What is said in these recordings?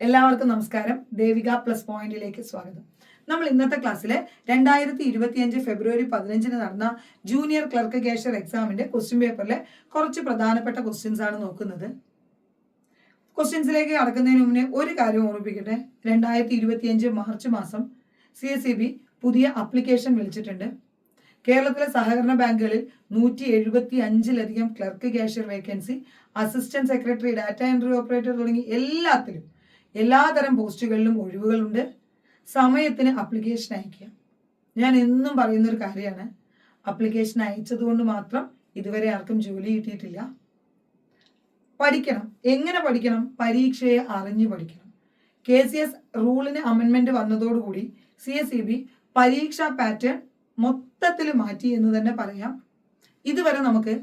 എല്ലാവർക്കും നമസ്കാരം. ദേവിക പ്ലസ് പോയിന്റിലേക്ക് സ്വാഗതം. നമ്മൾ ഇന്നത്തെ ക്ലാസ്സിലെ 2025 ഫെബ്രുവരി 15 നടന്ന ജൂനിയർ ക്ലർക്ക് കാഷ്യർ എക്സാമിന്റെ ക്വസ്റ്റ്യൻ പേപ്പറിലെ കുറച്ച് പ്രധാനപ്പെട്ട ക്വസ്റ്റ്യൻസ് ആണ് നോക്കുന്നത്. ക്വസ്റ്റ്യൻസിലേക്ക് കടക്കുന്നതിന് മുന്നേ ഒരു കാര്യം ഓർമ്മിപ്പിക്കട്ടെ. 2025 മാർച്ച് മാസം CSEB പുതിയ അപ്ലിക്കേഷൻ വിളിച്ചിട്ടുണ്ട്. കേരളത്തിലെ സഹകരണ ബാങ്കുകളിൽ 175ലധികം clerk cashier vacancy, assistant secretary, data entry operator തുടങ്ങി എല്ലാതരം പോസ്റ്റുകളിലും ഒഴിവുകളുണ്ട്. സമയത്തിന് അപ്ലിക്കേഷൻ അയക്കുക. ഞാൻ എന്നും പറയുന്നൊരു കാര്യമാണ്, അപ്ലിക്കേഷൻ അയച്ചതുകൊണ്ട് മാത്രം ഇതുവരെ ആർക്കും ജോലി കിട്ടിയിട്ടില്ല. പഠിക്കണം. എങ്ങനെ പഠിക്കണം? പരീക്ഷയെ അറിഞ്ഞു പഠിക്കണം. KCS റൂളിന് അമെൻമെന്റ് വന്നതോടുകൂടി CSEB പരീക്ഷാ പാറ്റേൺ മൊത്തത്തിൽ മാറ്റി എന്ന് തന്നെ പറയാം. ഇതുവരെ നമുക്ക്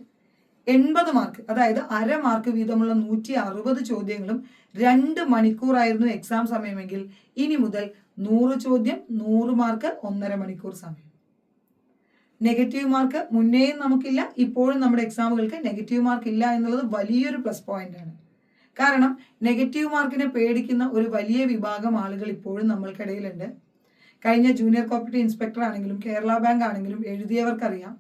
80 മാർക്ക്, അതായത് അര മാർക്ക് വീതമുള്ള 160 ചോദ്യങ്ങളും 2 മണിക്കൂറായിരുന്നു എക്സാം സമയമെങ്കിൽ ഇനി മുതൽ 100 ചോദ്യം 100 മാർക്ക് 1.5 മണിക്കൂർ സമയം. നെഗറ്റീവ് മാർക്ക് മുന്നേയും നമുക്കില്ല, ഇപ്പോഴും നമ്മുടെ എക്സാമുകൾക്ക് നെഗറ്റീവ് മാർക്ക് ഇല്ല എന്നുള്ളത് വലിയൊരു പ്ലസ് പോയിന്റ് ആണ്. കാരണം നെഗറ്റീവ് മാർക്കിനെ പേടിക്കുന്ന ഒരു വലിയ വിഭാഗം ആളുകൾ ഇപ്പോഴും നമ്മൾക്കിടയിലുണ്ട്. കഴിഞ്ഞ ജൂനിയർ കോപ്പറേറ്റീവ് ഇൻസ്പെക്ടർ ആണെങ്കിലും കേരള ബാങ്ക് ആണെങ്കിലും എഴുതിയവർക്കറിയാം,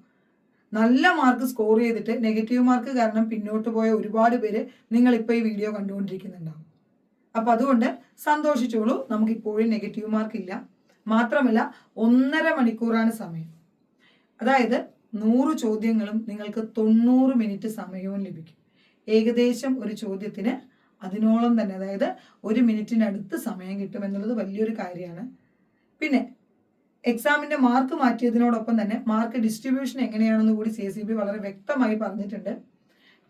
നല്ല മാർക്ക് സ്കോർ ചെയ്തിട്ട് നെഗറ്റീവ് മാർക്ക് കാരണം പിന്നോട്ട് പോയ ഒരുപാട് പേര് നിങ്ങളിപ്പോൾ ഈ വീഡിയോ കണ്ടുകൊണ്ടിരിക്കുന്നുണ്ടാവും. അപ്പം അതുകൊണ്ട് സന്തോഷിച്ചോളൂ, നമുക്ക് ഇപ്പോഴും നെഗറ്റീവ് മാർക്ക് ഇല്ല. മാത്രമല്ല 1.5 മണിക്കൂറാണ് സമയം. അതായത് 100 ചോദ്യങ്ങളും നിങ്ങൾക്ക് 90 മിനിറ്റ് സമയവും ലഭിക്കും. ഏകദേശം ഒരു ചോദ്യത്തിന് അതിനോളം തന്നെ, അതായത് 1 മിനിറ്റിനടുത്ത് സമയം കിട്ടും എന്നുള്ളത് വലിയൊരു കാര്യമാണ്. പിന്നെ എക്സാമിന്റെ മാർക്ക് മാറ്റിയതിനോടൊപ്പം തന്നെ മാർക്ക് ഡിസ്ട്രിബ്യൂഷൻ എങ്ങനെയാണെന്ന് കൂടി CSEB വളരെ വ്യക്തമായി പറഞ്ഞിട്ടുണ്ട്.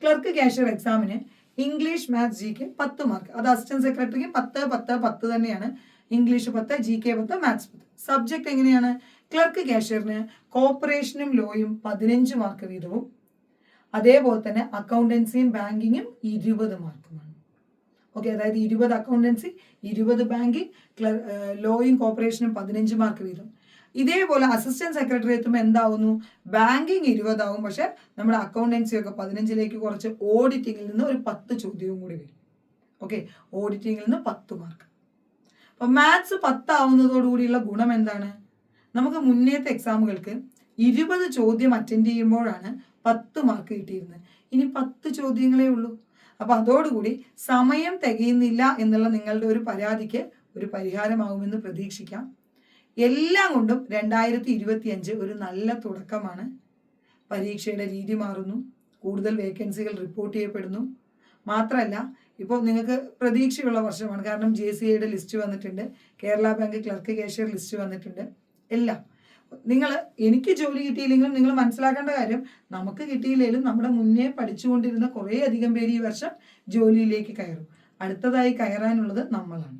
ക്ലർക്ക് കാഷ്യർ എക്സാമിന് ഇംഗ്ലീഷ്, മാത്സ്, GK 10 മാർക്ക്. അത് അസിസ്റ്റന്റ് സെക്രട്ടറിക്ക് 10, 10, 10 തന്നെയാണ്. English 10, GK 10, maths 10. സബ്ജക്ട് എങ്ങനെയാണ്? ക്ലർക്ക് കാഷ്യറിന് കോർപ്പറേഷനും ലോയും 15 മാർക്ക് വീതവും, അതേപോലെ തന്നെ അക്കൗണ്ടൻസിയും ബാങ്കിങ്ങും 20 മാർക്കുമാണ്. ഓക്കെ, അതായത് 20 അക്കൗണ്ടൻസി, 20 ബാങ്കിങ്, ലോയും കോർപ്പറേഷനും 15 മാർക്ക് വീതം. ഇതേപോലെ അസിസ്റ്റന്റ് സെക്രട്ടറി എത്തുമ്പോൾ എന്താവുന്നു? ബാങ്കിങ് 20 ആവും, പക്ഷെ നമ്മുടെ അക്കൗണ്ടൻസി ഒക്കെ 15ലേക്ക് കുറച്ച് ഓഡിറ്റിങ്ങിൽ നിന്ന് ഒരു 10 ചോദ്യവും കൂടി വരും. ഓക്കെ, ഓഡിറ്റിങ്ങിൽ നിന്ന് 10 മാർക്ക്. അപ്പം മാത്സ് 10 ആവുന്നതോടുകൂടിയുള്ള ഗുണം എന്താണ്? നമുക്ക് മുന്നേത്തെ എക്സാമുകൾക്ക് 20 ചോദ്യം അറ്റൻഡ് ചെയ്യുമ്പോഴാണ് 10 മാർക്ക് കിട്ടിയിരുന്നത്. ഇനി 10 ചോദ്യങ്ങളേ ഉള്ളൂ. അപ്പൊ അതോടുകൂടി സമയം തികയുന്നില്ല എന്നുള്ള നിങ്ങളുടെ ഒരു പരാതിക്ക് ഒരു പരിഹാരമാകുമെന്ന് പ്രതീക്ഷിക്കാം. എല്ലാം കൊണ്ടും 2025 ഒരു നല്ല തുടക്കമാണ്. പരീക്ഷയുടെ രീതി മാറുന്നു, കൂടുതൽ വേക്കൻസികൾ റിപ്പോർട്ട് ചെയ്യപ്പെടുന്നു. മാത്രമല്ല, ഇപ്പോൾ നിങ്ങൾക്ക് പ്രതീക്ഷയുള്ള വർഷമാണ്. കാരണം JCIയുടെ ലിസ്റ്റ് വന്നിട്ടുണ്ട്, Kerala bank clerk cashier list വന്നിട്ടുണ്ട്. എല്ലാം എനിക്ക് ജോലി കിട്ടിയില്ലെങ്കിലും നിങ്ങൾ മനസ്സിലാക്കേണ്ട കാര്യം, നമുക്ക് കിട്ടിയില്ലെങ്കിലും നമ്മുടെ മുന്നേ പഠിച്ചുകൊണ്ടിരുന്ന കുറേ അധികം പേര് ഈ വർഷം ജോലിയിലേക്ക് കയറും. അടുത്തതായി കയറാനുള്ളത് നമ്മളാണ്.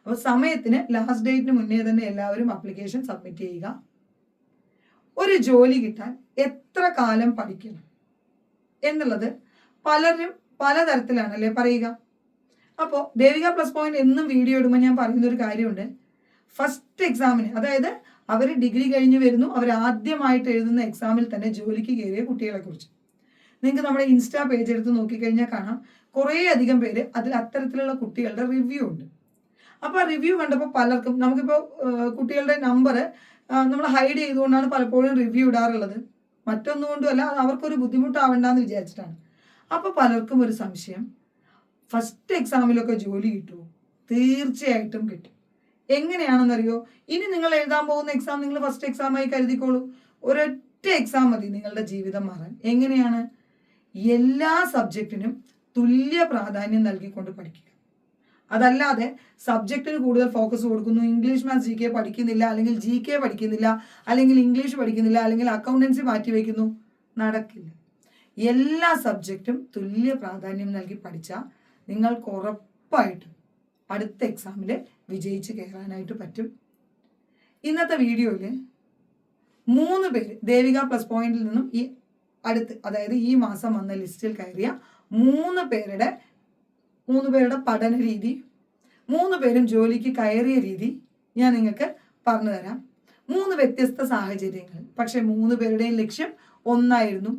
അപ്പോൾ സമയത്തിന് ലാസ്റ്റ് ഡേറ്റിന് മുന്നേ തന്നെ എല്ലാവരും ആപ്ലിക്കേഷൻ സബ്മിറ്റ് ചെയ്യുക. ഒരു ജോലി കിട്ടാൻ എത്ര കാലം പഠിക്കണം എന്നുള്ളത് പലരും പലതരത്തിലാണല്ലേ പറയുക. അപ്പോൾ ദേവിക പ്ലസ് പോയിന്റ് എന്നും വീഡിയോ ഇടുമ്പോൾ ഞാൻ പറയുന്നൊരു കാര്യമുണ്ട്. ഫസ്റ്റ് എക്സാമിന്, അതായത് അവർ ഡിഗ്രി കഴിഞ്ഞ് വരുന്നു, അവർ ആദ്യമായിട്ട് എഴുതുന്ന എക്സാമിൽ തന്നെ ജോലിക്ക് കയറിയ കുട്ടികളെ കുറിച്ച് നിങ്ങൾക്ക് നമ്മുടെ ഇൻസ്റ്റാ പേജ് എടുത്ത് നോക്കിക്കഴിഞ്ഞാൽ കാണാം, കുറേ അധികം പേര് അതിൽ അത്തരത്തിലുള്ള കുട്ടികളുടെ റിവ്യൂ ഉണ്ട്. അപ്പോൾ ആ റിവ്യൂ കണ്ടപ്പോൾ പലർക്കും, നമുക്കിപ്പോൾ കുട്ടികളുടെ നമ്പർ നമ്മൾ ഹൈഡ് ചെയ്തുകൊണ്ടാണ് പലപ്പോഴും റിവ്യൂ ഇടാറുള്ളത്. മറ്റൊന്നുകൊണ്ടുമല്ല, അവർക്കൊരു ബുദ്ധിമുട്ടാവണ്ടെന്ന് വിചാരിച്ചിട്ടാണ്. അപ്പോൾ പലർക്കും ഒരു സംശയം, ഫസ്റ്റ് എക്സാമിലൊക്കെ ജോലി കിട്ടുമോ? തീർച്ചയായിട്ടും കിട്ടും. എങ്ങനെയാണെന്നറിയോ? ഇനി നിങ്ങൾ എഴുതാൻ പോകുന്ന എക്സാം നിങ്ങൾ ഫസ്റ്റ് എക്സാമായി കരുതിക്കോളൂ. ഒരൊറ്റ എക്സാം മതി നിങ്ങളുടെ ജീവിതം മാറാൻ. എങ്ങനെയാണ്? എല്ലാ സബ്ജക്റ്റിനും തുല്യ പ്രാധാന്യം നൽകിക്കൊണ്ട് പഠിക്കുക. അതല്ലാതെ സബ്ജക്റ്റിന് കൂടുതൽ ഫോക്കസ് കൊടുക്കുന്നു, ഇംഗ്ലീഷ്, മാത്സ്, GK പഠിക്കുന്നില്ല, അല്ലെങ്കിൽ GK പഠിക്കുന്നില്ല, അല്ലെങ്കിൽ ഇംഗ്ലീഷ് പഠിക്കുന്നില്ല, അല്ലെങ്കിൽ അക്കൗണ്ടൻസി മാറ്റിവെക്കുന്നു, നടക്കില്ല. എല്ലാ സബ്ജക്റ്റും തുല്യ പ്രാധാന്യം നൽകി പഠിച്ചാൽ നിങ്ങൾക്ക് ഉറപ്പായിട്ടും അടുത്ത എക്സാമിൽ വിജയിച്ച് കയറാനായിട്ട് പറ്റും. ഇന്നത്തെ വീഡിയോയിൽ 3 പേര് ദേവിക പ്ലസ് പോയിന്റിൽ നിന്നും അതായത് ഈ മാസം വന്ന ലിസ്റ്റിൽ കയറിയ 3 പേരുടെ പഠന രീതി, 3 പേരും ജോലിക്ക് കയറിയ രീതി ഞാൻ നിങ്ങൾക്ക് പറഞ്ഞു തരാം. 3 വ്യത്യസ്ത സാഹചര്യങ്ങൾ, പക്ഷെ 3 പേരുടെയും ലക്ഷ്യം ഒന്നായിരുന്നു.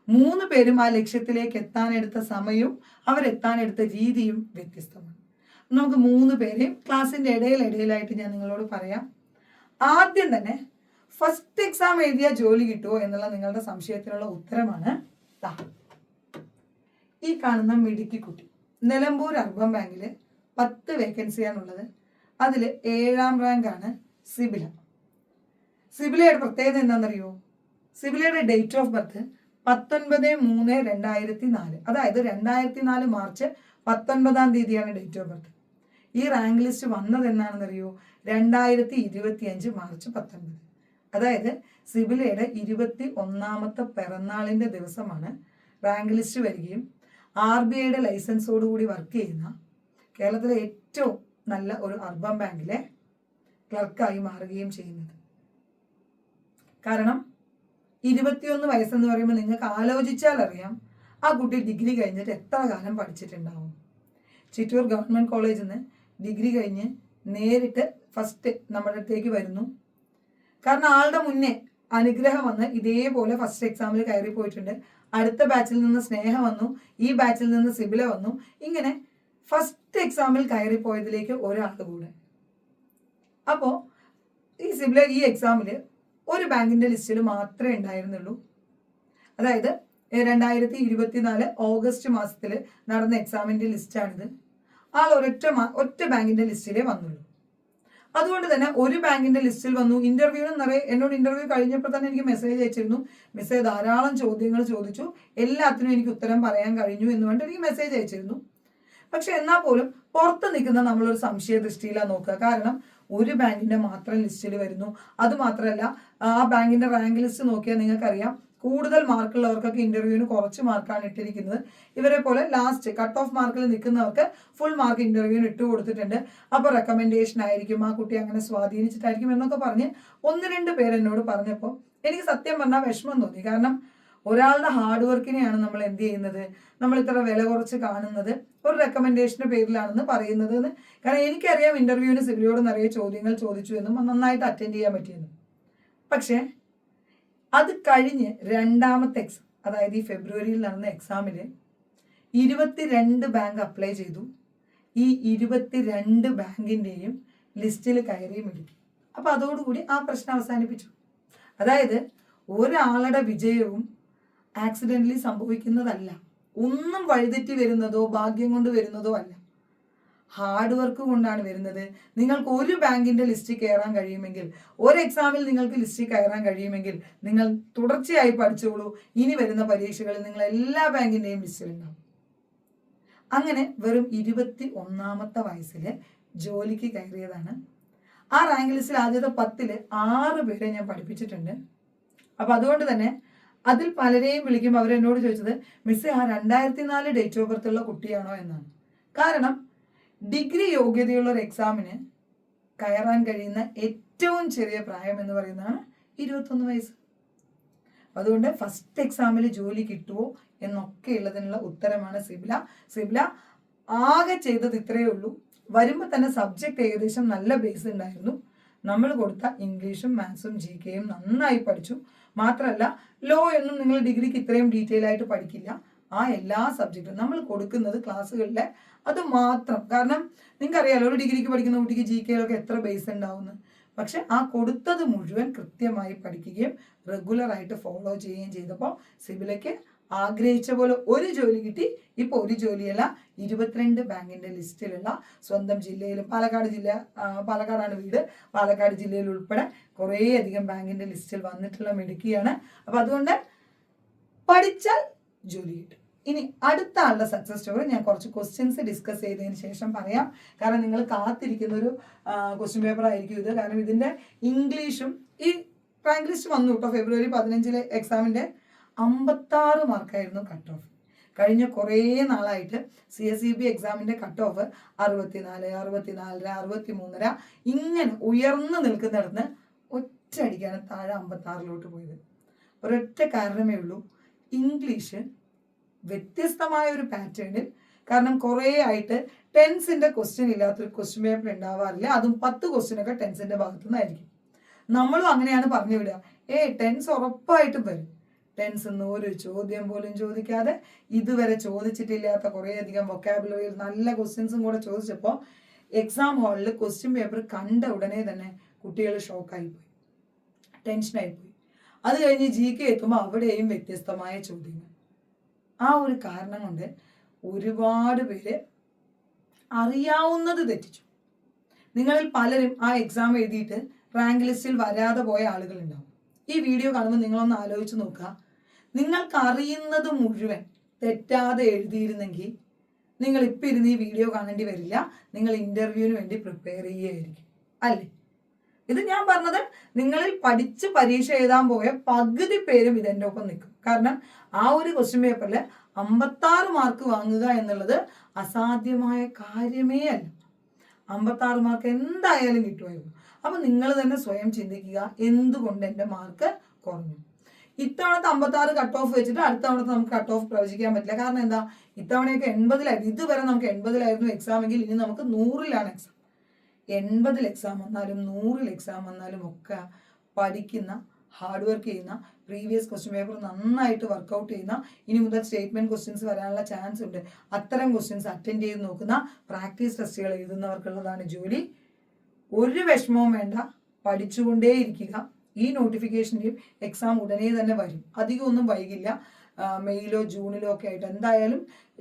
3 പേരും ആ ലക്ഷ്യത്തിലേക്ക് എത്താനെടുത്ത സമയവും അവരെത്താനെടുത്ത രീതിയും വ്യത്യസ്തമാണ്. നമുക്ക് 3 പേരെയും ക്ലാസ്സിൻ്റെ ഇടയിലായിട്ട് ഞാൻ നിങ്ങളോട് പറയാം. ആദ്യം തന്നെ ഫസ്റ്റ് എക്സാം എഴുതിയാൽ ജോലി കിട്ടുമോ എന്നുള്ള നിങ്ങളുടെ സംശയത്തിനുള്ള ഉത്തരമാണ് ഈ കാണുന്ന മിടുക്കി കുട്ടി. നിലമ്പൂർ അർബൻ ബാങ്കിൽ 10 വേക്കൻസിയാണുള്ളത്. അതിൽ 7ാം റാങ്കാണ് സിബില. സിബിലയുടെ പ്രത്യേകത എന്താണെന്നറിയോ? സിബിലയുടെ ഡേറ്റ് ഓഫ് ബർത്ത് 19/3/2004, അതായത് 2004 മാർച്ച് 19-ാം തീയതിയാണ് ഡേറ്റ് ഓഫ് ബർത്ത്. ഈ റാങ്ക് ലിസ്റ്റ് വന്നത് എന്നാണെന്നറിയോ? 2025 മാർച്ച് 19. അതായത് സിബിലയുടെ 21ാമത്തെ പിറന്നാളിൻ്റെ ദിവസമാണ് റാങ്ക് ലിസ്റ്റ് വരികയും RBIയുടെ ലൈസൻസോടുകൂടി വർക്ക് ചെയ്യുന്ന കേരളത്തിലെ ഏറ്റവും നല്ല ഒരു അർബൻ ബാങ്കിലെ ക്ലർക്കായി മാറുകയും ചെയ്യുന്നത്. കാരണം 21 വയസ്സെന്ന് പറയുമ്പോൾ നിങ്ങൾക്ക് ആലോചിച്ചാൽ അറിയാം ആ കുട്ടി ഡിഗ്രി കഴിഞ്ഞിട്ട് എത്ര കാലം പഠിച്ചിട്ടുണ്ടാവും. ചിറ്റൂർ ഗവൺമെൻറ് കോളേജിൽ നിന്ന് ഡിഗ്രി കഴിഞ്ഞ് നേരിട്ട് ഫസ്റ്റ് നമ്മുടെ അടുത്തേക്ക് വരുന്നു. കാരണം ആളുടെ മുന്നേ അനുഗ്രഹം വന്ന് ഇതേപോലെ ഫസ്റ്റ് എക്സാമിൽ കയറി പോയിട്ടുണ്ട്. അടുത്ത ബാച്ചിൽ നിന്ന് സ്നേഹ വന്നു, ഈ ബാച്ചിൽ നിന്ന് സിബില വന്നു. ഇങ്ങനെ ഫസ്റ്റ് എക്സാമിൽ കയറിപ്പോയതിലേക്ക് ഒരാൾ കൂടെ. അപ്പോൾ ഈ സിബില ഈ എക്സാമിൽ ഒരു ബാങ്കിൻ്റെ ലിസ്റ്റിൽ മാത്രമേ ഉണ്ടായിരുന്നുള്ളൂ. അതായത് 2024 ഓഗസ്റ്റ് മാസത്തിൽ നടന്ന എക്സാമിൻ്റെ ലിസ്റ്റാണിത്. ആൾ ഒറ്റ ബാങ്കിൻ്റെ ലിസ്റ്റിലേ വന്നുള്ളൂ. അതുകൊണ്ട് തന്നെ ഒരു ബാങ്കിന്റെ ലിസ്റ്റിൽ വന്നു. എന്നോട് ഇന്റർവ്യൂ കഴിഞ്ഞപ്പോൾ തന്നെ എനിക്ക് മെസ്സേജ് അയച്ചിരുന്നു. മിസ്സേ ധാരാളം ചോദ്യങ്ങൾ ചോദിച്ചു, എല്ലാത്തിനും എനിക്ക് ഉത്തരം പറയാൻ കഴിഞ്ഞു എന്ന് പറഞ്ഞിട്ട് എനിക്ക് മെസ്സേജ് അയച്ചിരുന്നു. പക്ഷെ എന്നാൽ പോലും പുറത്ത് നിൽക്കുന്ന നമ്മളൊരു സംശയ ദൃഷ്ടിയിലാണ് നോക്കുക. കാരണം ഒരു ബാങ്കിന്റെ മാത്രം ലിസ്റ്റിൽ വരുന്നു. അതുമാത്രമല്ല, ആ ബാങ്കിന്റെ റാങ്ക് ലിസ്റ്റ് നോക്കിയാൽ നിങ്ങൾക്കറിയാം കൂടുതൽ മാർക്കുള്ളവർക്കൊക്കെ ഇന്റർവ്യൂവിന് കുറച്ച് മാർക്കാണ് ഇട്ടിരിക്കുന്നത്. ഇവരെ പോലെ ലാസ്റ്റ് കട്ട് ഓഫ് മാർക്കിൽ നിൽക്കുന്നവർക്ക് ഫുൾ മാർക്ക് ഇന്റർവ്യൂവിന് ഇട്ട് കൊടുത്തിട്ടുണ്ട്. അപ്പോൾ റെക്കമെൻഡേഷൻ ആയിരിക്കും, ആ കുട്ടി അങ്ങനെ സ്വാധീനിച്ചിട്ടായിരിക്കും എന്നൊക്കെ പറഞ്ഞ് 1-2 പേര് എന്നോട് പറഞ്ഞപ്പോൾ എനിക്ക് സത്യം പറഞ്ഞാൽ വിഷമം തോന്നി. കാരണം ഒരാളുടെ ഹാർഡ് വർക്കിനെയാണ് നമ്മൾ എന്ത് ചെയ്യുന്നത്, നമ്മൾ ഇത്ര വില കുറച്ച് കാണുന്നത് ഒരു റെക്കമെൻഡേഷന്റെ പേരിലാണെന്ന് പറയുന്നത് എന്ന്. കാരണം എനിക്കറിയാം ഇന്റർവ്യൂവിന് സിബിലിയോട് നിറയെ ചോദ്യങ്ങൾ ചോദിച്ചു എന്നും നന്നായിട്ട് അറ്റൻഡ് ചെയ്യാൻ പറ്റിയെന്നും. പക്ഷേ അത് കഴിഞ്ഞ് 2ാമത്തെ എക്സാം, അതായത് ഈ ഫെബ്രുവരിയിൽ നടന്ന എക്സാമിൽ 22 ബാങ്ക് അപ്ലൈ ചെയ്തു. ഈ 22 ബാങ്കിൻ്റെയും ലിസ്റ്റിൽ കയറി മിടുക്കി. അപ്പോൾ അതോടുകൂടി ആ പ്രശ്നം അവസാനിപ്പിച്ചു. അതായത് ഒരാളുടെ വിജയവും ആക്സിഡൻ്റലി സംഭവിക്കുന്നതല്ല, ഒന്നും വഴിതെറ്റി വരുന്നതോ ഭാഗ്യം കൊണ്ട് വരുന്നതോ അല്ല, ഹാർഡ് വർക്ക് കൊണ്ടാണ് വരുന്നത്. നിങ്ങൾക്ക് ഒരു ബാങ്കിന്റെ ലിസ്റ്റിൽ കയറാൻ കഴിയുമെങ്കിൽ, ഒരു എക്സാമിൽ നിങ്ങൾക്ക് ലിസ്റ്റിൽ കയറാൻ കഴിയുമെങ്കിൽ നിങ്ങൾ തുടർച്ചയായി പഠിച്ചോളൂ. ഇനി വരുന്ന പരീക്ഷകളിൽ നിങ്ങൾ എല്ലാ ബാങ്കിന്റെയും ലിസ്റ്റിലുണ്ടാവും. അങ്ങനെ വെറും 21ാമത്തെ വയസ്സിൽ ജോലിക്ക് കയറിയതാണ്. ആ റാങ്ക് ലിസ്റ്റിൽ ആദ്യത്തെ 10 6 പേരെ ഞാൻ പഠിപ്പിച്ചിട്ടുണ്ട്. അപ്പൊ അതുകൊണ്ട് തന്നെ അതിൽ പലരെയും വിളിക്കുമ്പോൾ അവരെന്നോട് ചോദിച്ചത്, മിസ്സേ ആ 2004 ഡേറ്റ് ഓഫ് ബർത്ത് ഉള്ള കുട്ടിയാണോ എന്നാണ്. കാരണം ഡിഗ്രി യോഗ്യതയുള്ള ഒരു എക്സാമിന് കയറാൻ കഴിയുന്ന ഏറ്റവും ചെറിയ പ്രായം എന്ന് പറയുന്നതാണ് 21 വയസ്സ്. അതുകൊണ്ട് ഫസ്റ്റ് എക്സാമിൽ ജോലി കിട്ടുമോ എന്നൊക്കെ ഉള്ളതിനുള്ള ഉത്തരമാണ് സിബില ആകെ ചെയ്തത് ഇത്രയേ ഉള്ളൂ. വരുമ്പോൾ തന്നെ സബ്ജക്റ്റ് ഏകദേശം നല്ല ബേസ് ഉണ്ടായിരുന്നു. നമ്മൾ കൊടുത്ത ഇംഗ്ലീഷും മാത്സും GK നന്നായി പഠിച്ചു. മാത്രമല്ല ലോ ഒന്നും നിങ്ങൾ ഡിഗ്രിക്ക് ഇത്രയും ഡീറ്റെയിൽ ആയിട്ട് പഠിക്കില്ല. ആ എല്ലാ സബ്ജക്റ്റും നമ്മൾ കൊടുക്കുന്നത് ക്ലാസ്സുകളിലെ അത് മാത്രം. കാരണം നിങ്ങൾക്കറിയാലോ ഒരു ഡിഗ്രിക്ക് പഠിക്കുന്ന കുട്ടിക്ക് GK എത്ര ബേസ് ഉണ്ടാവുമെന്ന്. പക്ഷെ ആ കൊടുത്തത് മുഴുവൻ കൃത്യമായി പഠിക്കുകയും റെഗുലറായിട്ട് ഫോളോ ചെയ്യുകയും ചെയ്തപ്പോൾ സിബിലയ്ക്ക് ആഗ്രഹിച്ച പോലെ ഒരു ജോലി കിട്ടി. ഇപ്പോൾ ഒരു ജോലിയല്ല, 22 ബാങ്കിന്റെ ലിസ്റ്റിലുള്ള സ്വന്തം ജില്ലയിലും, പാലക്കാടാണ് വീട്, പാലക്കാട് ജില്ലയിൽ ഉൾപ്പെടെ കുറേയധികം ബാങ്കിന്റെ ലിസ്റ്റിൽ വന്നിട്ടുള്ള മിടുക്കിയാണ്. അപ്പം അതുകൊണ്ട് പഠിച്ചാൽ ജോലി കിട്ടും. ഇനി അടുത്ത ആളുടെ സക്സസ് സ്റ്റോറി ഞാൻ കുറച്ച് ക്വസ്റ്റ്യൻസ് ഡിസ്കസ് ചെയ്തതിന് ശേഷം പറയാം. കാരണം നിങ്ങൾ കാത്തിരിക്കുന്ന ഒരു ക്വസ്റ്റ്യൻ പേപ്പർ ആയിരിക്കും ഇത്. കാരണം ഇതിന്റെ ഇംഗ്ലീഷും ഈ റാങ്ക് ലിസ്റ്റ് വന്നു കേട്ടോ. ഫെബ്രുവരി 15 എക്സാമിന്റെ 56 മാർക്കായിരുന്നു കട്ട് ഓഫ്. കഴിഞ്ഞ കുറേ നാളായിട്ട് CSEB എക്സാമിന്റെ കട്ട് ഓഫ് 64, 64, 63 ഇങ്ങനെ ഉയർന്നു നിൽക്കുന്നിടത്ത് ഒറ്റയടിക്കാണ് താഴെ 56 പോയത്. ഒരൊറ്റ കാരണമേ ഉള്ളൂ, ഇംഗ്ലീഷ് വ്യത്യസ്തമായ ഒരു പാറ്റേണിൽ. കാരണം കുറേ ആയിട്ട് ടെൻസിന്റെ ക്വസ്റ്റ്യൻ ഇല്ലാത്തൊരു ക്വസ്റ്റ്യൻ പേപ്പർ ഉണ്ടാവാറില്ല. അതും 10 ക്വസ്റ്റ്യനൊക്കെ ടെൻസിന്റെ ഭാഗത്തു നിന്നായിരിക്കും. നമ്മളും അങ്ങനെയാണ് പറഞ്ഞു വിടുക, ടെൻസ് ഉറപ്പായിട്ടും വരും. ടെൻസ് ഒരു ചോദ്യം പോലും ചോദിക്കാതെ ഇതുവരെ ചോദിച്ചിട്ടില്ലാത്ത കുറേയധികം വൊക്കാബുലറിയിൽ നല്ല ക്വസ്റ്റ്യൻസും കൂടെ ചോദിച്ചപ്പോൾ എക്സാം ഹാളിൽ ക്വസ്റ്റ്യൻ പേപ്പർ കണ്ട ഉടനെ തന്നെ കുട്ടികൾ ഷോക്കായിപ്പോയി, ടെൻഷനായിപ്പോയി. അത് കഴിഞ്ഞ് GK എത്തുമ്പോൾ അവിടെയും വ്യത്യസ്തമായ ചോദ്യങ്ങൾ. ആ ഒരു കാരണം കൊണ്ട് ഒരുപാട് പേര് അറിയാവുന്നത് തെറ്റിച്ചു. നിങ്ങളിൽ പലരും ആ എക്സാം എഴുതിയിട്ട് റാങ്ക് ലിസ്റ്റിൽ വരാതെ പോയ ആളുകളുണ്ടാവും. ഈ വീഡിയോ കാണുമ്പോൾ നിങ്ങളൊന്ന് ആലോചിച്ച് നോക്കുക. നിങ്ങൾക്ക് അറിയുന്നത് മുഴുവൻ തെറ്റാതെ എഴുതിയിരുന്നെങ്കിൽ നിങ്ങൾ ഇപ്പം ഇരുന്ന് ഈ വീഡിയോ കാണേണ്ടി വരില്ല. നിങ്ങൾ ഇൻ്റർവ്യൂവിന് വേണ്ടി പ്രിപ്പയർ ചെയ്യുകയായിരിക്കും, അല്ലേ? ഇത് ഞാൻ പറഞ്ഞത് നിങ്ങളിൽ പഠിച്ച് പരീക്ഷ എഴുതാൻ പോയ പകുതി പേരും ഇതെൻ്റെ ഒപ്പം നിൽക്കും. കാരണം ആ ഒരു ക്വസ്റ്റ്യൻ പേപ്പറിൽ 56 മാർക്ക് വാങ്ങുക എന്നുള്ളത് അസാധ്യമായ കാര്യമേ അല്ല. 56 മാർക്ക് എന്തായാലും കിട്ടുമായിരുന്നു. അപ്പം നിങ്ങൾ തന്നെ സ്വയം ചിന്തിക്കുക, എന്തുകൊണ്ട് എൻ്റെ മാർക്ക് കുറഞ്ഞു. ഇത്തവണത്തെ 56 കട്ട് ഓഫ് വെച്ചിട്ട് അടുത്ത തവണത്തെ നമുക്ക് കട്ട് ഓഫ് പ്രവചിക്കാൻ പറ്റില്ല. കാരണം എന്താ, ഇത്തവണയൊക്കെ 80-ലായിരുന്നു. ഇതുവരെ നമുക്ക് 80-ലായിരുന്നു എക്സാം എങ്കിൽ ഇനി നമുക്ക് 100-ലാണ് എക്സാം. 80-ൽ എക്സാം വന്നാലും 100-ൽ എക്സാം വന്നാലും ഒക്കെ പഠിക്കുന്ന, ഹാർഡ് വർക്ക് ചെയ്യുന്ന, പ്രീവിയസ് ക്വസ്റ്റ്യൻ പേപ്പർ നന്നായിട്ട് വർക്കൗട്ട് ചെയ്യുന്ന, ഇനി മുതൽ സ്റ്റേറ്റ്മെന്റ് ക്വസ്റ്റ്യൻസ് വരാനുള്ള ചാൻസ് ഉണ്ട്, അത്തരം ക്വസ്റ്റ്യൻസ് അറ്റൻഡ് ചെയ്ത് നോക്കുന്ന, പ്രാക്ടീസ് ടെസ്റ്റുകൾ എഴുതുന്നവർക്കുള്ളതാണ് ജോലി. ഒരു വിഷമവും വേണ്ട, പഠിച്ചുകൊണ്ടേയിരിക്കുക. ഈ നോട്ടിഫിക്കേഷൻ്റെയും എക്സാം ഉടനെ തന്നെ വരും, അധികം ഒന്നും വൈകില്ല. മെയ്യിലോ ജൂണിലോ ഒക്കെ ആയിട്ട്, എന്തായാലും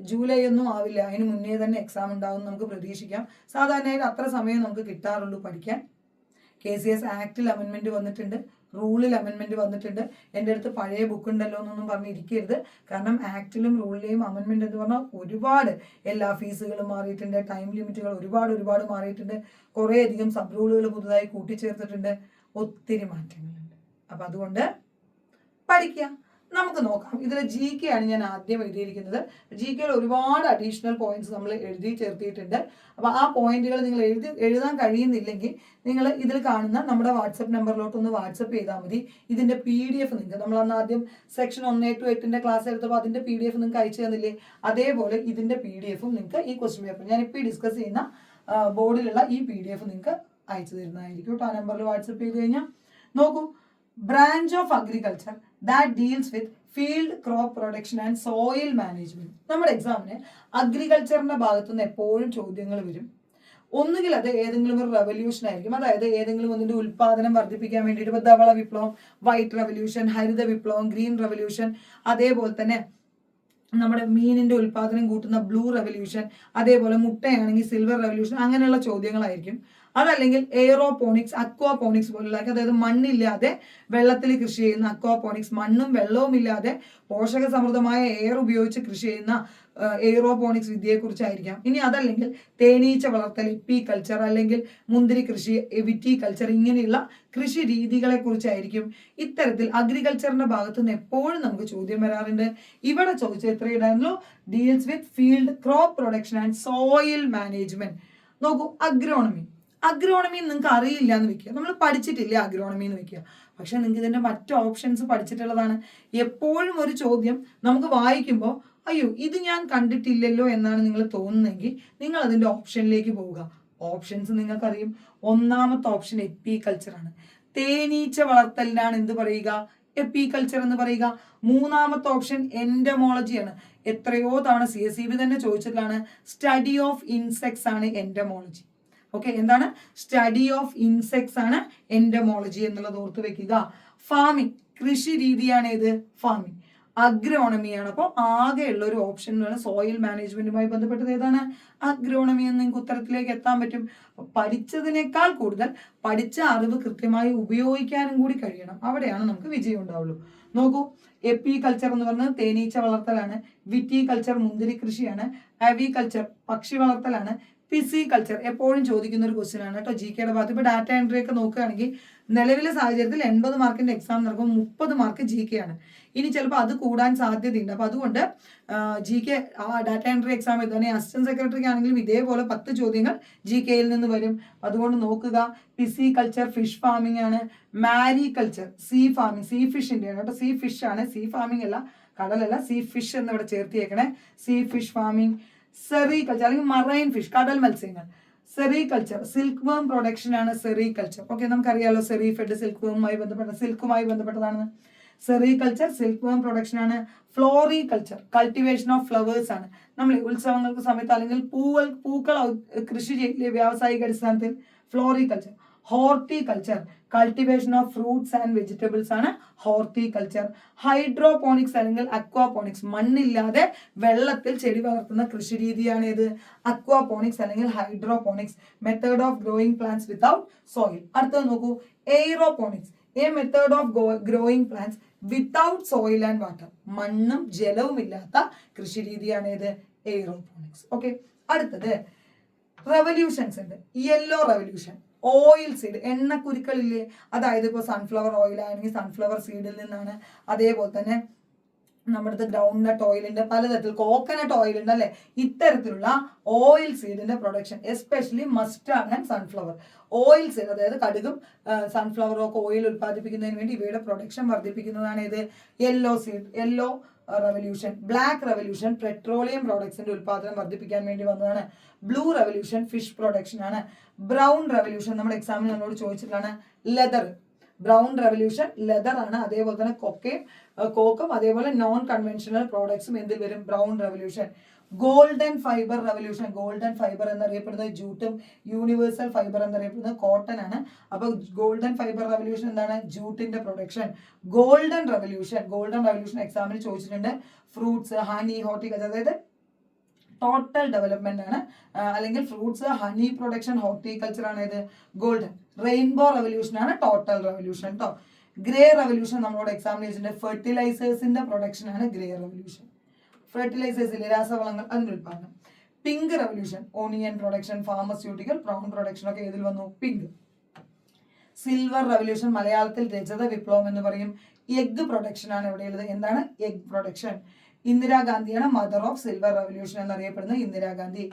ജൂലൈ ഒന്നും ആവില്ല, അതിന് മുന്നേ തന്നെ എക്സാം ഉണ്ടാവും നമുക്ക് പ്രതീക്ഷിക്കാം. സാധാരണയായിട്ട് അത്ര സമയം നമുക്ക് കിട്ടാറുള്ളൂ പഠിക്കാൻ. KCS ആക്ടിൽ അമെൻമെൻറ്റ് വന്നിട്ടുണ്ട്, റൂളിൽ അമെൻമെൻറ്റ് വന്നിട്ടുണ്ട്. എൻ്റെ അടുത്ത് പഴയ ബുക്ക് ഉണ്ടല്ലോ എന്നൊന്നും പറഞ്ഞിരിക്കരുത്. കാരണം ആക്ടിലും റൂളിലെയും അമെൻമെൻറ്റ് എന്ന് പറഞ്ഞാൽ ഒരുപാട്, എല്ലാ ഫീസുകളും മാറിയിട്ടുണ്ട്, ടൈം ലിമിറ്റുകൾ ഒരുപാട് മാറിയിട്ടുണ്ട്, കുറേയധികം സബ് റൂളുകൾ പുതുതായി കൂട്ടിച്ചേർത്തിട്ടുണ്ട്, ഒത്തിരി മാറ്റങ്ങളുണ്ട്. അപ്പം അതുകൊണ്ട് പഠിക്കുക. നമുക്ക് നോക്കാം. ഇതിൽ GK ആണ് ഞാൻ ആദ്യം എഴുതിയിരിക്കുന്നത്. GKയിൽ ഒരുപാട് അഡീഷണൽ പോയിന്റ്സ് നമ്മൾ എഴുതി ചേർത്തിയിട്ടുണ്ട്. അപ്പോൾ ആ പോയിന്റുകൾ നിങ്ങൾ എഴുതാൻ കഴിയുന്നില്ലെങ്കിൽ നിങ്ങൾ ഇതിൽ കാണുന്ന നമ്മുടെ വാട്സപ്പ് നമ്പറിലോട്ടൊന്ന് വാട്സപ്പ് ചെയ്താൽ മതി. ഇതിൻ്റെ PDF നിങ്ങൾക്ക്, നമ്മൾ അന്ന് ആദ്യം സെക്ഷൻ 1 to 8 ക്ലാസ് എടുത്തപ്പോൾ അതിൻ്റെ PDF നിങ്ങൾക്ക് അയച്ചു തന്നില്ലേ, അതേപോലെ ഇതിൻ്റെ PDF-ഉം നിങ്ങൾക്ക് ഈ ക്വസ്റ്റ്യൻ പേപ്പർ ഞാനിപ്പോൾ ഡിസ്കസ് ചെയ്യുന്ന ബോർഡിലുള്ള ഈ PDF നിങ്ങൾക്ക് അയച്ചു തരുന്നതായിരിക്കും കേട്ടോ. ആ നമ്പറിൽ വാട്സപ്പ് ചെയ്ത് കഴിഞ്ഞാൽ നോക്കൂ. Branch of agriculture that deals with field crop production and soil management. നമ്മുടെ എക്സാമിന് അഗ്രികൾച്ചറിന്റെ ഭാഗത്തുനിന്ന് എപ്പോഴും ചോദ്യങ്ങൾ വരും. ഒന്നുകിൽ അത് ഏതെങ്കിലും ഒരു റെവല്യൂഷൻ ആയിരിക്കും, അതായത് ഏതെങ്കിലും ഒന്നിന്റെ ഉൽപാദനം വർദ്ധിപ്പിക്കാൻ വേണ്ടിയിട്ട്, ഇപ്പോൾ ധവള വിപ്ലവം, വൈറ്റ് റെവല്യൂഷൻ, ഹരിത വിപ്ലവം, ഗ്രീൻ റെവല്യൂഷൻ, അതേപോലെ തന്നെ നമ്മുടെ മീനിന്റെ ഉൽപാദനം കൂട്ടുന്ന ബ്ലൂ റെവല്യൂഷൻ, അതേപോലെ മുട്ടയാണെങ്കിൽ സിൽവർ റെവല്യൂഷൻ, അങ്ങനെയുള്ള ചോദ്യങ്ങളായിരിക്കും. അതല്ലെങ്കിൽ എയറോപോണിക്സ്, അക്വാപോണിക്സ് പോലുള്ള, അതായത് മണ്ണില്ലാതെ വെള്ളത്തിൽ കൃഷി ചെയ്യുന്ന അക്വാപോണിക്സ്, മണ്ണും വെള്ളവും ഇല്ലാതെ പോഷക സമൃദ്ധമായ എയർ ഉപയോഗിച്ച് കൃഷി ചെയ്യുന്ന എയറോപോണിക്സ് വിദ്യയെക്കുറിച്ചായിരിക്കാം. ഇനി അതല്ലെങ്കിൽ തേനീച്ച വളർത്തൽ, എപ്പികൾച്ചർ, അല്ലെങ്കിൽ മുന്തിരി കൃഷി, വിറ്റികൾച്ചർ, ഇങ്ങനെയുള്ള കൃഷി രീതികളെ കുറിച്ചായിരിക്കും. ഇത്തരത്തിൽ അഗ്രികൾച്ചറിന്റെ ഭാഗത്ത് നിന്ന് എപ്പോഴും നമുക്ക് ചോദ്യം വരാറുണ്ട്. ഇവിടെ ചോദിച്ച എത്രയിടായിരുന്നു, deals with field crop production and soil management. നോക്കൂ, അഗ്രോണമി നിങ്ങൾക്ക് അറിയില്ല എന്ന് വെക്കുക, നമ്മൾ പഠിച്ചിട്ടില്ല അഗ്രോണമി എന്ന് വെക്കുക, പക്ഷെ നിങ്ങൾക്ക് ഇതിന്റെ മറ്റു ഓപ്ഷൻസ് പഠിച്ചിട്ടുള്ളതാണ്. എപ്പോഴും ഒരു ചോദ്യം നമുക്ക് വായിക്കുമ്പോൾ അയ്യോ ഇത് ഞാൻ കണ്ടിട്ടില്ലല്ലോ എന്നാണ് നിങ്ങൾ തോന്നുന്നതെങ്കിൽ നിങ്ങൾ അതിന്റെ ഓപ്ഷനിലേക്ക് പോവുക. ഓപ്ഷൻസ് നിങ്ങൾക്കറിയും. ഒന്നാമത്തെ ഓപ്ഷൻ എപ്പികൾച്ചർ ആണ്. തേനീച്ച വളർത്തലിനാണ് എന്ത് പറയുക, എപ്പികൾച്ചർ എന്ന് പറയുക. മൂന്നാമത്തെ ഓപ്ഷൻ എൻഡമോളജിയാണ്. എത്രയോ തവണ CSEB തന്നെ ചോദിച്ചിട്ടുള്ളതാണ്. സ്റ്റഡി ഓഫ് ഇൻസെക്ട്സ് ആണ് എൻഡമോളജി. ഓക്കെ, എന്താണ് സ്റ്റഡി ഓഫ് ഇൻസെക്ട്സ് ആണ് എൻഡമോളജി എന്നുള്ളത് ഓർത്ത് വെക്കുക. ഫാമിംഗ്, കൃഷി രീതിയാണ് ഏത്, ഫാമിംഗ്. അഗ്രോണമിയാണ്. അപ്പോൾ ആകെയുള്ള ഒരു ഓപ്ഷനാണ് സോയിൽ മാനേജ്മെന്റുമായി ബന്ധപ്പെട്ടത് ഏതാണ്, അഗ്രോണമി എന്ന് നിങ്ങൾക്ക് ഉത്തരത്തിലേക്ക് എത്താൻ പറ്റും. പഠിച്ചതിനേക്കാൾ കൂടുതൽ പഠിച്ച അറിവ് കൃത്യമായി ഉപയോഗിക്കാനും കൂടി കഴിയണം, അവിടെയാണ് നമുക്ക് വിജയം ഉണ്ടാവുള്ളൂ. നോക്കൂ, എപ്പികൾച്ചർ എന്ന് പറഞ്ഞത് തേനീച്ച വളർത്തലാണ്, വിറ്റികൾച്ചർ മുന്തിരി കൃഷിയാണ്, അവികൾച്ചർ പക്ഷി വളർത്തലാണ്, പിസികൾച്ചർ എപ്പോഴും ചോദിക്കുന്ന ഒരു ക്വസ്റ്റ്യൻ ആണ് കേട്ടോ GKയുടെ ഭാഗത്ത്. ഇപ്പോൾ ഡാറ്റ എൻട്രി ഒക്കെ നോക്കുകയാണെങ്കിൽ നിലവിലെ സാഹചര്യത്തിൽ 80 മാർക്കിന്റെ എക്സാം നടക്കുമ്പോൾ 30 മാർക്ക് GK ആണ്. ഇനി ചിലപ്പോൾ അത് കൂടാൻ സാധ്യതയുണ്ട്. അപ്പോൾ അതുകൊണ്ട് GK ഡാറ്റ എൻട്രി എക്സാം എഴുതാണെങ്കിൽ അസിസ്റ്റന്റ് സെക്രട്ടറിക്ക് ആണെങ്കിലും ഇതേപോലെ 10 ചോദ്യങ്ങൾ GKയിൽ നിന്ന് വരും. അതുകൊണ്ട് നോക്കുക. പിസികൾച്ചർ ഫിഷ് ഫാമിംഗ് ആണ്, മാരികൾച്ചർ സീ ഫാമിംഗ്, സീ ഫിഷിന്റെ ആണ് കേട്ടോ, സീ ഫിഷ് ആണ്, സീ ഫാമിംഗ് അല്ല, കടലല്ല, സീ ഫിഷ് എന്ന് ഇവിടെ ചേർത്തിയേക്കണേ. സീ ഫിഷ് ഫാമിംഗ്, സെറികൾച്ചർ അല്ലെങ്കിൽ മറൈൻ ഫിഷ്, കടൽ മത്സ്യങ്ങൾ, സെറികൾച്ചർ സിൽക്ക് വേം പ്രൊഡക്ഷൻ ആണ് സെറികൾച്ചർ. ഓക്കെ, നമുക്കറിയാലോ സെറി ഫെഡ് സിൽക്ക് വേമുമായി ബന്ധപ്പെട്ട, സിൽക്കുമായി ബന്ധപ്പെട്ടതാണ്. സെറികൾച്ചർ സിൽക്ക് വേം പ്രൊഡക്ഷൻ ആണ്. ഫ്ലോറികൾച്ചർ കൾട്ടിവേഷൻ ഓഫ് ഫ്ലവേഴ്സ് ആണ്. നമ്മൾ ഉത്സവങ്ങൾക്ക് സമയത്ത് അല്ലെങ്കിൽ പൂക്കൾ കൃഷി ചെയ്യില്ലേ വ്യാവസായിക അടിസ്ഥാനത്തിൽ, floriculture. Horticulture cultivation of fruits and vegetables ആണ് ഹോർട്ടികൾച്ചർ. ഹൈഡ്രോപോണിക്സ് അല്ലെങ്കിൽ അക്വാപോണിക്സ് മണ്ണില്ലാതെ വെള്ളത്തിൽ ചെടി വളർത്തുന്ന കൃഷി രീതിയാണ് ഇത് അക്വാപോണിക്സ് അല്ലെങ്കിൽ hydroponics. Method of growing plants without soil. അടുത്തത് നോക്കൂ, aeroponics A method of growing plants without soil and water. മണ്ണും ജലവും ഇല്ലാത്ത കൃഷി രീതിയാണ് ഇത് എയ്റോപോണിക്സ്. ഓക്കെ, അടുത്തത് റെവല്യൂഷൻസ് ഉണ്ട്. യെല്ലോ റെവല്യൂഷൻ, ഓയിൽ സീഡ്, എണ്ണക്കുരുക്കളില്ലേ, അതായത് ഇപ്പോൾ സൺഫ്ലവർ ഓയിൽ ആണെങ്കിൽ സൺഫ്ലവർ സീഡിൽ നിന്നാണ്. അതേപോലെ തന്നെ നമ്മുടെ ഗ്രൗണ്ട് ഓയിൽ ഉണ്ട്, പലതരത്തിൽ കോക്കനട്ട് ഓയിൽ ഉണ്ട് അല്ലെ. ഇത്തരത്തിലുള്ള ഓയിൽ സീഡിന്റെ production, especially mustard and sunflower oil seed, അതായത് കടുകും സൺഫ്ലവറും ഒക്കെ ഓയിൽ ഉത്പാദിപ്പിക്കുന്നതിന് വേണ്ടി ഇവയുടെ പ്രൊഡക്ഷൻ വർദ്ധിപ്പിക്കുന്നതാണ് ഇത് yellow seed, yellow revolution. Black revolution petroleum പ്രോഡക്ട്സിന്റെ ഉത്പാദനം വർദ്ധിപ്പിക്കാൻ വേണ്ടി വന്നതാണ്. ബ്ലൂ റെവല്യൂഷൻ ഫിഷ് പ്രൊഡക്ഷൻ ആണ്. ബ്രൗൺ റെവല്യൂഷൻ നമ്മുടെ എക്സാമിന് നമ്മളോട് ചോദിച്ചിട്ടാണ് ലെതർ. ബ്രൗൺ റെവല്യൂഷൻ ലെതർ ആണ്. അതേപോലെ തന്നെ കോക്കും അതേപോലെ നോൺ കൺവെൻഷണൽ പ്രോഡക്ട്സും എന്തിൽ വരും, brown revolution. Golden fibre revolution, golden fibre എന്നറിയപ്പെടുന്നത് ജൂട്ടും യൂണിവേഴ്സൽ ഫൈബർ എന്നറിയപ്പെടുന്നത് കോട്ടൺ ആണ്. അപ്പൊ ഗോൾഡൻ ഫൈബർ റെവല്യൂഷൻ എന്താണ്, ജൂട്ടിന്റെ പ്രൊഡക്ഷൻ. ഗോൾഡൻ റെവല്യൂഷൻ എക്സാമിന് ചോദിച്ചിട്ടുണ്ട്. ഫ്രൂട്ട്സ്, ഹണി, ഹോർട്ടിക്കൾച്ചർ, അതായത് ടോട്ടൽ ഡെവലപ്മെന്റ് ആണ്. അല്ലെങ്കിൽ ഫ്രൂട്ട്സ്, ഹണി പ്രൊഡക്ഷൻ, ഹോർട്ടിക്കൾച്ചർ ആണ് ഇത് ഗോൾഡൻ. റെയിൻബോ റെവല്യൂഷൻ ആണ് ടോട്ടൽ റെവല്യൂഷൻ കേട്ടോ. ഗ്രേ റെവല്യൂഷൻ നമ്മളോട് എക്സാമിന് ചോദിച്ചിട്ടുണ്ട്. ഫെർട്ടിലൈസേഴ്സിന്റെ പ്രൊഡക്ഷൻ ആണ് ഗ്രേ റെവല്യൂഷൻ. ഫെർട്ടിലൈസേഴ്സിലെ രാസവളങ്ങൾ അതിന്റെ ഉത്പാദനം. Pink revolution onion production, pharmaceutical, brown production ഒക്കെ ഏതിൽ വന്നു, പിങ്ക്. സിൽവർ റെവല്യൂഷൻ മലയാളത്തിൽ രജത വിപ്ലവം എന്ന് പറയും. എഗ് പ്രൊഡക്ഷൻ ആണ് ഇവിടെയുള്ളത്. എന്താണ് എഗ് പ്രൊഡക്ഷൻ. ഇന്ദിരാഗാന്ധിയാണ് മദർ ഓഫ് സിൽവർ റെവല്യൂഷൻ എന്നറിയപ്പെടുന്നത് ഇന്ദിരാഗാന്ധി.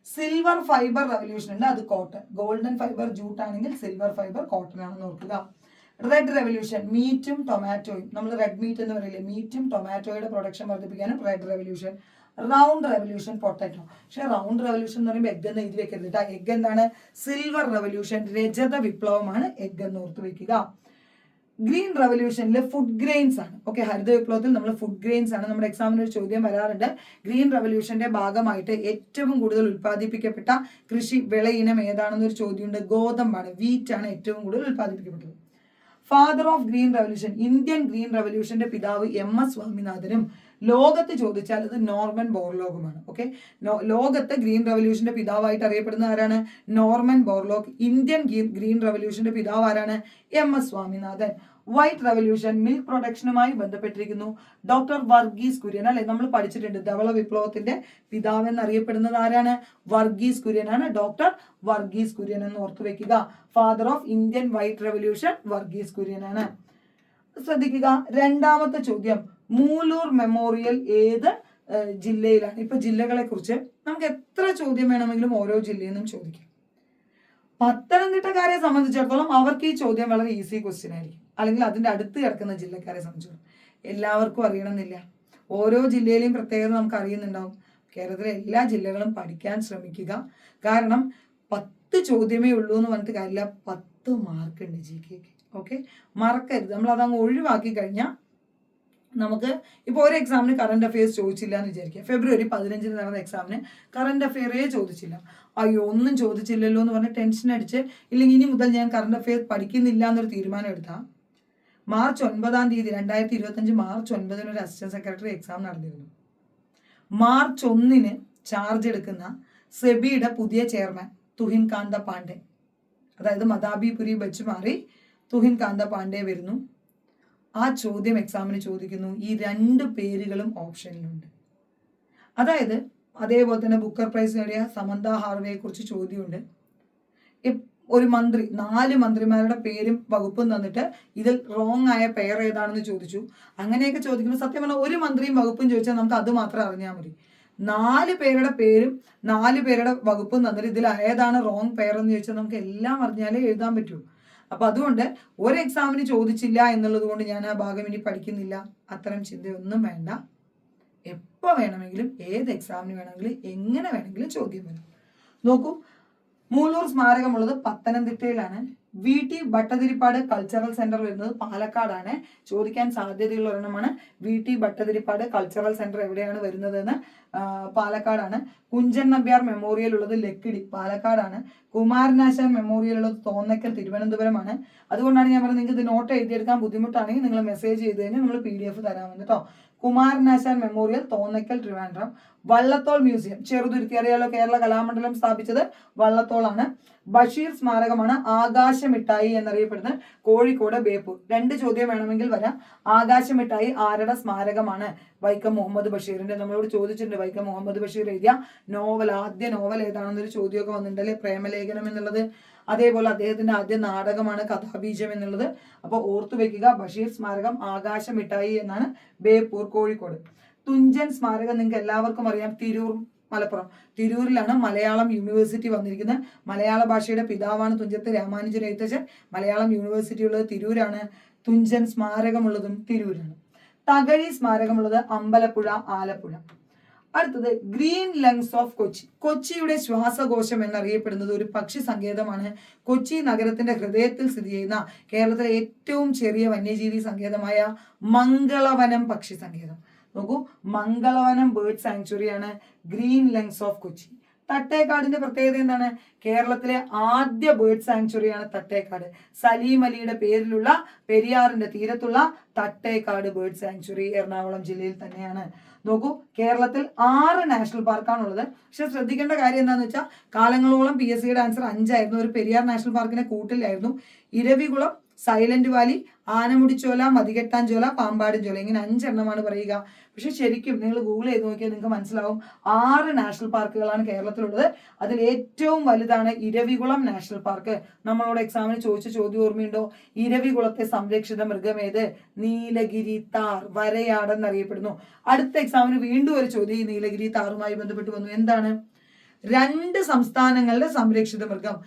സിൽവർ ഫൈബർ റെവല്യൂഷൻ ഉണ്ട്, അത് കോട്ടൺ. ഗോൾഡൻ ഫൈബർ ജൂട്ട് ആണെങ്കിൽ സിൽവർ ഫൈബർ കോട്ടൺ ആണെന്ന് ഓർക്കുക. റെഡ് റെവല്യൂഷൻ മീറ്റും ടൊമാറ്റോയും, നമ്മൾ റെഡ് മീറ്റ് എന്ന് പറയില്ലേ, മീറ്റും ടൊമാറ്റോയുടെ പ്രൊഡക്ഷൻ വർദ്ധിപ്പിക്കാനും red revolution. Round revolution potato. പക്ഷെ റൗണ്ട് റെവല്യൂഷൻ എന്ന് പറയുമ്പോൾ എഗ് എന്ന് എഴുതി വെക്കരുത് കേട്ടോ. എഗ് എന്താണ്, സിൽവർ റെവല്യൂഷൻ രജത വിപ്ലവമാണ് എഗ് എന്ന് ഓർത്ത് വെക്കുക. ഗ്രീൻ റെവല്യൂഷനിൽ ഫുഡ് ഗ്രെയിൻസ് ആണ്. ഓക്കെ, ഹരിത വിപ്ലവത്തിൽ നമ്മൾ ഫുഡ് ഗ്രെയിൻസ് ആണ്. നമ്മുടെ എക്സാമിന് ഒരു ചോദ്യം വരാറുണ്ട്. ഗ്രീൻ റെവല്യൂഷന്റെ ഭാഗമായിട്ട് ഏറ്റവും കൂടുതൽ ഉത്പാദിപ്പിക്കപ്പെട്ട കൃഷി വിള ഇനം ഏതാണെന്നൊരു ചോദ്യമുണ്ട്. ഗോതമ്പാണ്, വീറ്റ് ആണ് ഏറ്റവും കൂടുതൽ ഉത്പാദിപ്പിക്കപ്പെട്ടത്. Father of green revolution, Indian green റെവല്യൂഷന്റെ പിതാവ് MS സ്വാമിനാഥനും. ലോകത്ത് ചോദിച്ചാൽ അത് നോർമൻ ബോർലോഗുമാണ്. ഓക്കെ, ലോകത്ത് ഗ്രീൻ റെവല്യൂഷന്റെ പിതാവായിട്ട് അറിയപ്പെടുന്ന ആരാണ്, നോർമൻ ബോർലോഗ്. ഇന്ത്യൻ ഗ്രീൻ റെവല്യൂഷന്റെ പിതാവ് ആരാണ്, MS Swaminathan. White revolution milk പ്രൊഡക്ഷനുമായി ബന്ധപ്പെട്ടിരിക്കുന്നു. ഡോക്ടർ വർഗീസ് കുര്യൻ അല്ലെ, നമ്മൾ പഠിച്ചിട്ടുണ്ട്. ധവള വിപ്ലവത്തിന്റെ പിതാവ് എന്നറിയപ്പെടുന്നത് ആരാണ്, വർഗീസ് കുര്യൻ ആണ്. ഡോക്ടർ വർഗീസ് കുര്യൻ എന്ന് ഓർത്തു വെക്കുക. Father of Indian white revolution Varghese Kurian ആണ്. ശ്രദ്ധിക്കുക, രണ്ടാമത്തെ ചോദ്യം, മൂലൂർ മെമ്മോറിയൽ ഏത് ജില്ലയിലാണ്? ഇപ്പൊ ജില്ലകളെ കുറിച്ച് നമുക്ക് എത്ര ചോദ്യം വേണമെങ്കിലും ഓരോ ജില്ലയിൽ നിന്നും ചോദിക്കാം. പത്തനംതിട്ടക്കാരെ സംബന്ധിച്ചിടത്തോളം അവർക്ക് ഈ ചോദ്യം വളരെ ഈസി ക്വസ്റ്റ്യൻ ആയിരിക്കും, അല്ലെങ്കിൽ അതിന്റെ അടുത്ത് കിടക്കുന്ന ജില്ലക്കാരെ സംബന്ധിച്ചിടത്തോളം എല്ലാവർക്കും അറിയണമെന്നില്ല. ഓരോ ജില്ലയിലെയും പ്രത്യേകത നമുക്ക് അറിയുന്നുണ്ടാവും. കേരളത്തിലെ എല്ലാ ജില്ലകളും പഠിക്കാൻ ശ്രമിക്കുക. കാരണം 10 ചോദ്യമേ ഉള്ളൂ എന്ന് പറഞ്ഞിട്ട് കാര്യമില്ല, 10 മാർക്ക് ഉണ്ട് GK. ഓക്കെ, മറക്കരുത്. നമ്മൾ അതങ്ങ് ഒഴിവാക്കി കഴിഞ്ഞാൽ നമുക്ക് ഇപ്പോൾ ഒരു എക്സാമിന് കറണ്ട് അഫയേഴ്സ് ചോദിച്ചില്ല എന്ന് വിചാരിക്കുക. ഫെബ്രുവരി 15 നടന്ന എക്സാമിന് കറണ്ട് അഫെയറേ ചോദിച്ചില്ല. അയ്യോ ഒന്നും ചോദിച്ചില്ലല്ലോ എന്ന് പറഞ്ഞ് ടെൻഷൻ അടിച്ച്, ഇല്ലെങ്കിൽ ഇനി മുതൽ ഞാൻ കറണ്ട് അഫെയർസ് പഠിക്കുന്നില്ല എന്നൊരു തീരുമാനം എടുത്താൽ മാർച്ച് 9 2025 മാർച്ച് 9 ഒരു അസിസ്റ്റന്റ് സെക്രട്ടറി എക്സാം നടന്നിരുന്നു. മാർച്ച് 1 ചാർജ് എടുക്കുന്ന സെബിയുടെ പുതിയ ചെയർമാൻ തുഹിൻ കാന്ത പാണ്ഡെ, അതായത് മദാബിപുരി വെച്ച് മാറി തുഹിൻ കാന്ത പാണ്ഡെ വരുന്നു. ആ ചോദ്യം എക്സാമിന് ചോദിക്കുന്നു. ഈ 2 പേരുകളും ഓപ്ഷനിലുണ്ട്. അതായത് അതേപോലെ തന്നെ ബുക്കർ പ്രൈസ് നേടിയ സമന്ത ഹാർവേയെ കുറിച്ച് ചോദ്യമുണ്ട്. ഒരു മന്ത്രി, 4 മന്ത്രിമാരുടെ പേരും വകുപ്പും തന്നിട്ട് ഇതിൽ റോങ് ആയ പെയർ ഏതാണെന്ന് ചോദിച്ചു. അങ്ങനെയൊക്കെ ചോദിക്കുമ്പോൾ സത്യം പറഞ്ഞാൽ ഒരു മന്ത്രിയും വകുപ്പും ചോദിച്ചാൽ നമുക്ക് അത് മാത്രം അറിഞ്ഞാൽ മതി. 4 പേരുടെ പേരും 4 പേരുടെ വകുപ്പും തന്നിട്ട് ഇതിൽ ഏതാണ് റോങ് പെയർ എന്ന് ചോദിച്ചാൽ നമുക്ക് എല്ലാം അറിഞ്ഞാലേ എഴുതാൻ പറ്റൂ. അപ്പൊ അതുകൊണ്ട് ഒരു എക്സാമിന് ചോദിച്ചില്ല എന്നുള്ളത് കൊണ്ട് ഞാൻ ആ ഭാഗം ഇനി പഠിക്കുന്നില്ല, അത്തരം ചിന്തയൊന്നും വേണ്ട. എപ്പോൾ വേണമെങ്കിലും ഏത് എക്സാമിന് വേണമെങ്കിലും എങ്ങനെ വേണമെങ്കിലും ചോദ്യം വരും. നോക്കൂ, മൂലൂർ സ്മാരകമുള്ളത് പത്തനംതിട്ടയിലാണ്. VT ഭട്ടതിരിപ്പാട് കൾച്ചറൽ സെന്റർ വരുന്നത് പാലക്കാടാണ്. ചോദിക്കാൻ സാധ്യതയുള്ള ഒരെണ്ണമാണ്. VT ഭട്ടതിരിപ്പാട് കൾച്ചറൽ സെന്റർ എവിടെയാണ് വരുന്നതെന്ന് പാലക്കാടാണ്. കുഞ്ചൻ നമ്പ്യാർ മെമ്മോറിയൽ ഉള്ളത് ലക്കിടി പാലക്കാടാണ്. കുമാരനാശാൻ മെമ്മോറിയൽ ഉള്ളത് തോന്നക്കൽ തിരുവനന്തപുരമാണ്. അതുകൊണ്ടാണ് ഞാൻ പറഞ്ഞത് നിങ്ങൾക്ക് ഇത് നോട്ട് എഴുതിയെടുക്കാൻ ബുദ്ധിമുട്ടാണെങ്കിൽ നിങ്ങൾ മെസ്സേജ് ചെയ്ത് കഴിഞ്ഞാൽ നമ്മൾ PDF തരാമെന്ന് കേട്ടോ. കുമാരനാശാൻ മെമ്മോറിയൽ തോന്നക്കൽ ട്രിവാൻഡ്രം. വള്ളത്തോൾ മ്യൂസിയം ചെറുതുരുത്തി, അറിയാലോ കേരള കലാമണ്ഡലം സ്ഥാപിച്ചത് വള്ളത്തോളാണ്. ബഷീർ സ്മാരകമാണ് ആകാശമിഠായി എന്നറിയപ്പെടുന്നത് കോഴിക്കോട് ബേപ്പൂർ. 2 ചോദ്യം വേണമെങ്കിൽ വരാം. ആകാശമിഠായി ആരുടെ സ്മാരകമാണ്? വൈക്കം മുഹമ്മദ് ബഷീറിന്റെ. നമ്മളോട് ചോദിച്ചിട്ടുണ്ട് വൈക്കം മുഹമ്മദ് ബഷീർ എഴുതിയ നോവൽ, ആദ്യ നോവൽ ഏതാണെന്നൊരു ചോദ്യമൊക്കെ വന്നിട്ടുണ്ടല്ലേ, പ്രേമലേഖനം എന്നുള്ളത്. അതേപോലെ അദ്ദേഹത്തിന്റെ ആദ്യ നാടകമാണ് കഥാബീജം എന്നുള്ളത്. അപ്പോൾ ഓർത്തു വെക്കുക, ബഷീർ സ്മാരകം ആകാശമിഠായി എന്നാണ്, ബേപ്പൂർ കോഴിക്കോട്. തുഞ്ചൻ സ്മാരകം നിങ്ങൾക്ക് എല്ലാവർക്കും അറിയാം, തിരൂർ മലപ്പുറം. തിരൂരിലാണ് മലയാളം യൂണിവേഴ്സിറ്റി വന്നിരിക്കുന്നത്. മലയാള ഭാഷയുടെ പിതാവാണ് തുഞ്ചത്ത് രാമാനുജൻ എഴുത്തച്ഛൻ. മലയാളം യൂണിവേഴ്സിറ്റി ഉള്ളത് തിരൂരാണ്. തുഞ്ചൻ സ്മാരകമുള്ളതും തിരൂരാണ്. തകഴി സ്മാരകമുള്ളത് അമ്പലപ്പുഴ, ആലപ്പുഴ. അടുത്തത് ഗ്രീൻ ലങ്സ് ഓഫ് കൊച്ചി. കൊച്ചിയുടെ ശ്വാസകോശം എന്നറിയപ്പെടുന്നത് ഒരു പക്ഷി സങ്കേതമാണ്. കൊച്ചി നഗരത്തിന്റെ ഹൃദയത്തിൽ സ്ഥിതി ചെയ്യുന്ന കേരളത്തിലെ ഏറ്റവും ചെറിയ വന്യജീവി സങ്കേതമായ മംഗളവനം പക്ഷി സങ്കേതം. നോക്കൂ, മംഗളവനം ബേർഡ് സാങ്ച്വറിയാണ് ഗ്രീൻ ലങ്സ് ഓഫ് കൊച്ചി. തട്ടേക്കാടിന്റെ പ്രത്യേകത എന്താണ്? കേരളത്തിലെ ആദ്യ ബേർഡ് സാങ്ച്വറിയാണ് തട്ടേക്കാട്. സലീം അലിയുടെ പേരിലുള്ള പെരിയാറിന്റെ തീരത്തുള്ള തട്ടേക്കാട് ബേർഡ് സാങ്ച്വറി എറണാകുളം ജില്ലയിൽ തന്നെയാണ്. നോക്കൂ, കേരളത്തിൽ 6 നാഷണൽ പാർക്കാണുള്ളത്. പക്ഷെ ശ്രദ്ധിക്കേണ്ട കാര്യം എന്താണെന്ന് വെച്ചാൽ കാലങ്ങളോളം PSCയുടെ ആൻസർ 5 ആയിരുന്നു. ഒരു Periyar national പാർക്കിനെ കൂട്ടിലായിരുന്നു. Eravikulam, silent Valley, Anamudi Shola, Mathikettan Shola, Pambadum Shola, ഇങ്ങനെ 5 എണ്ണമാണ് പറയുക. പക്ഷെ ശരിക്കും നിങ്ങൾ ഗൂഗിൾ ചെയ്ത് നോക്കിയാൽ നിങ്ങൾക്ക് മനസ്സിലാവും 6 നാഷണൽ പാർക്കുകളാണ് കേരളത്തിലുള്ളത്. അതിൽ ഏറ്റവും വലുതാണ് ഇരവികുളം നാഷണൽ പാർക്ക്. നമ്മളോട് എക്സാമിന് ചോദിച്ച ചോദ്യം ഓർമ്മയുണ്ടോ? ഇരവികുളത്തെ സംരക്ഷിത മൃഗം ഏത്? നീലഗിരി താർ, വരയാട് എന്നറിയപ്പെടുന്നു. അടുത്ത എക്സാമിന് വീണ്ടും ഒരു ചോദ്യം ഈ നീലഗിരി താറുമായി ബന്ധപ്പെട്ട് വന്നു. എന്താണ്? 2 സംസ്ഥാനങ്ങളുടെ സംരക്ഷിത മൃഗം.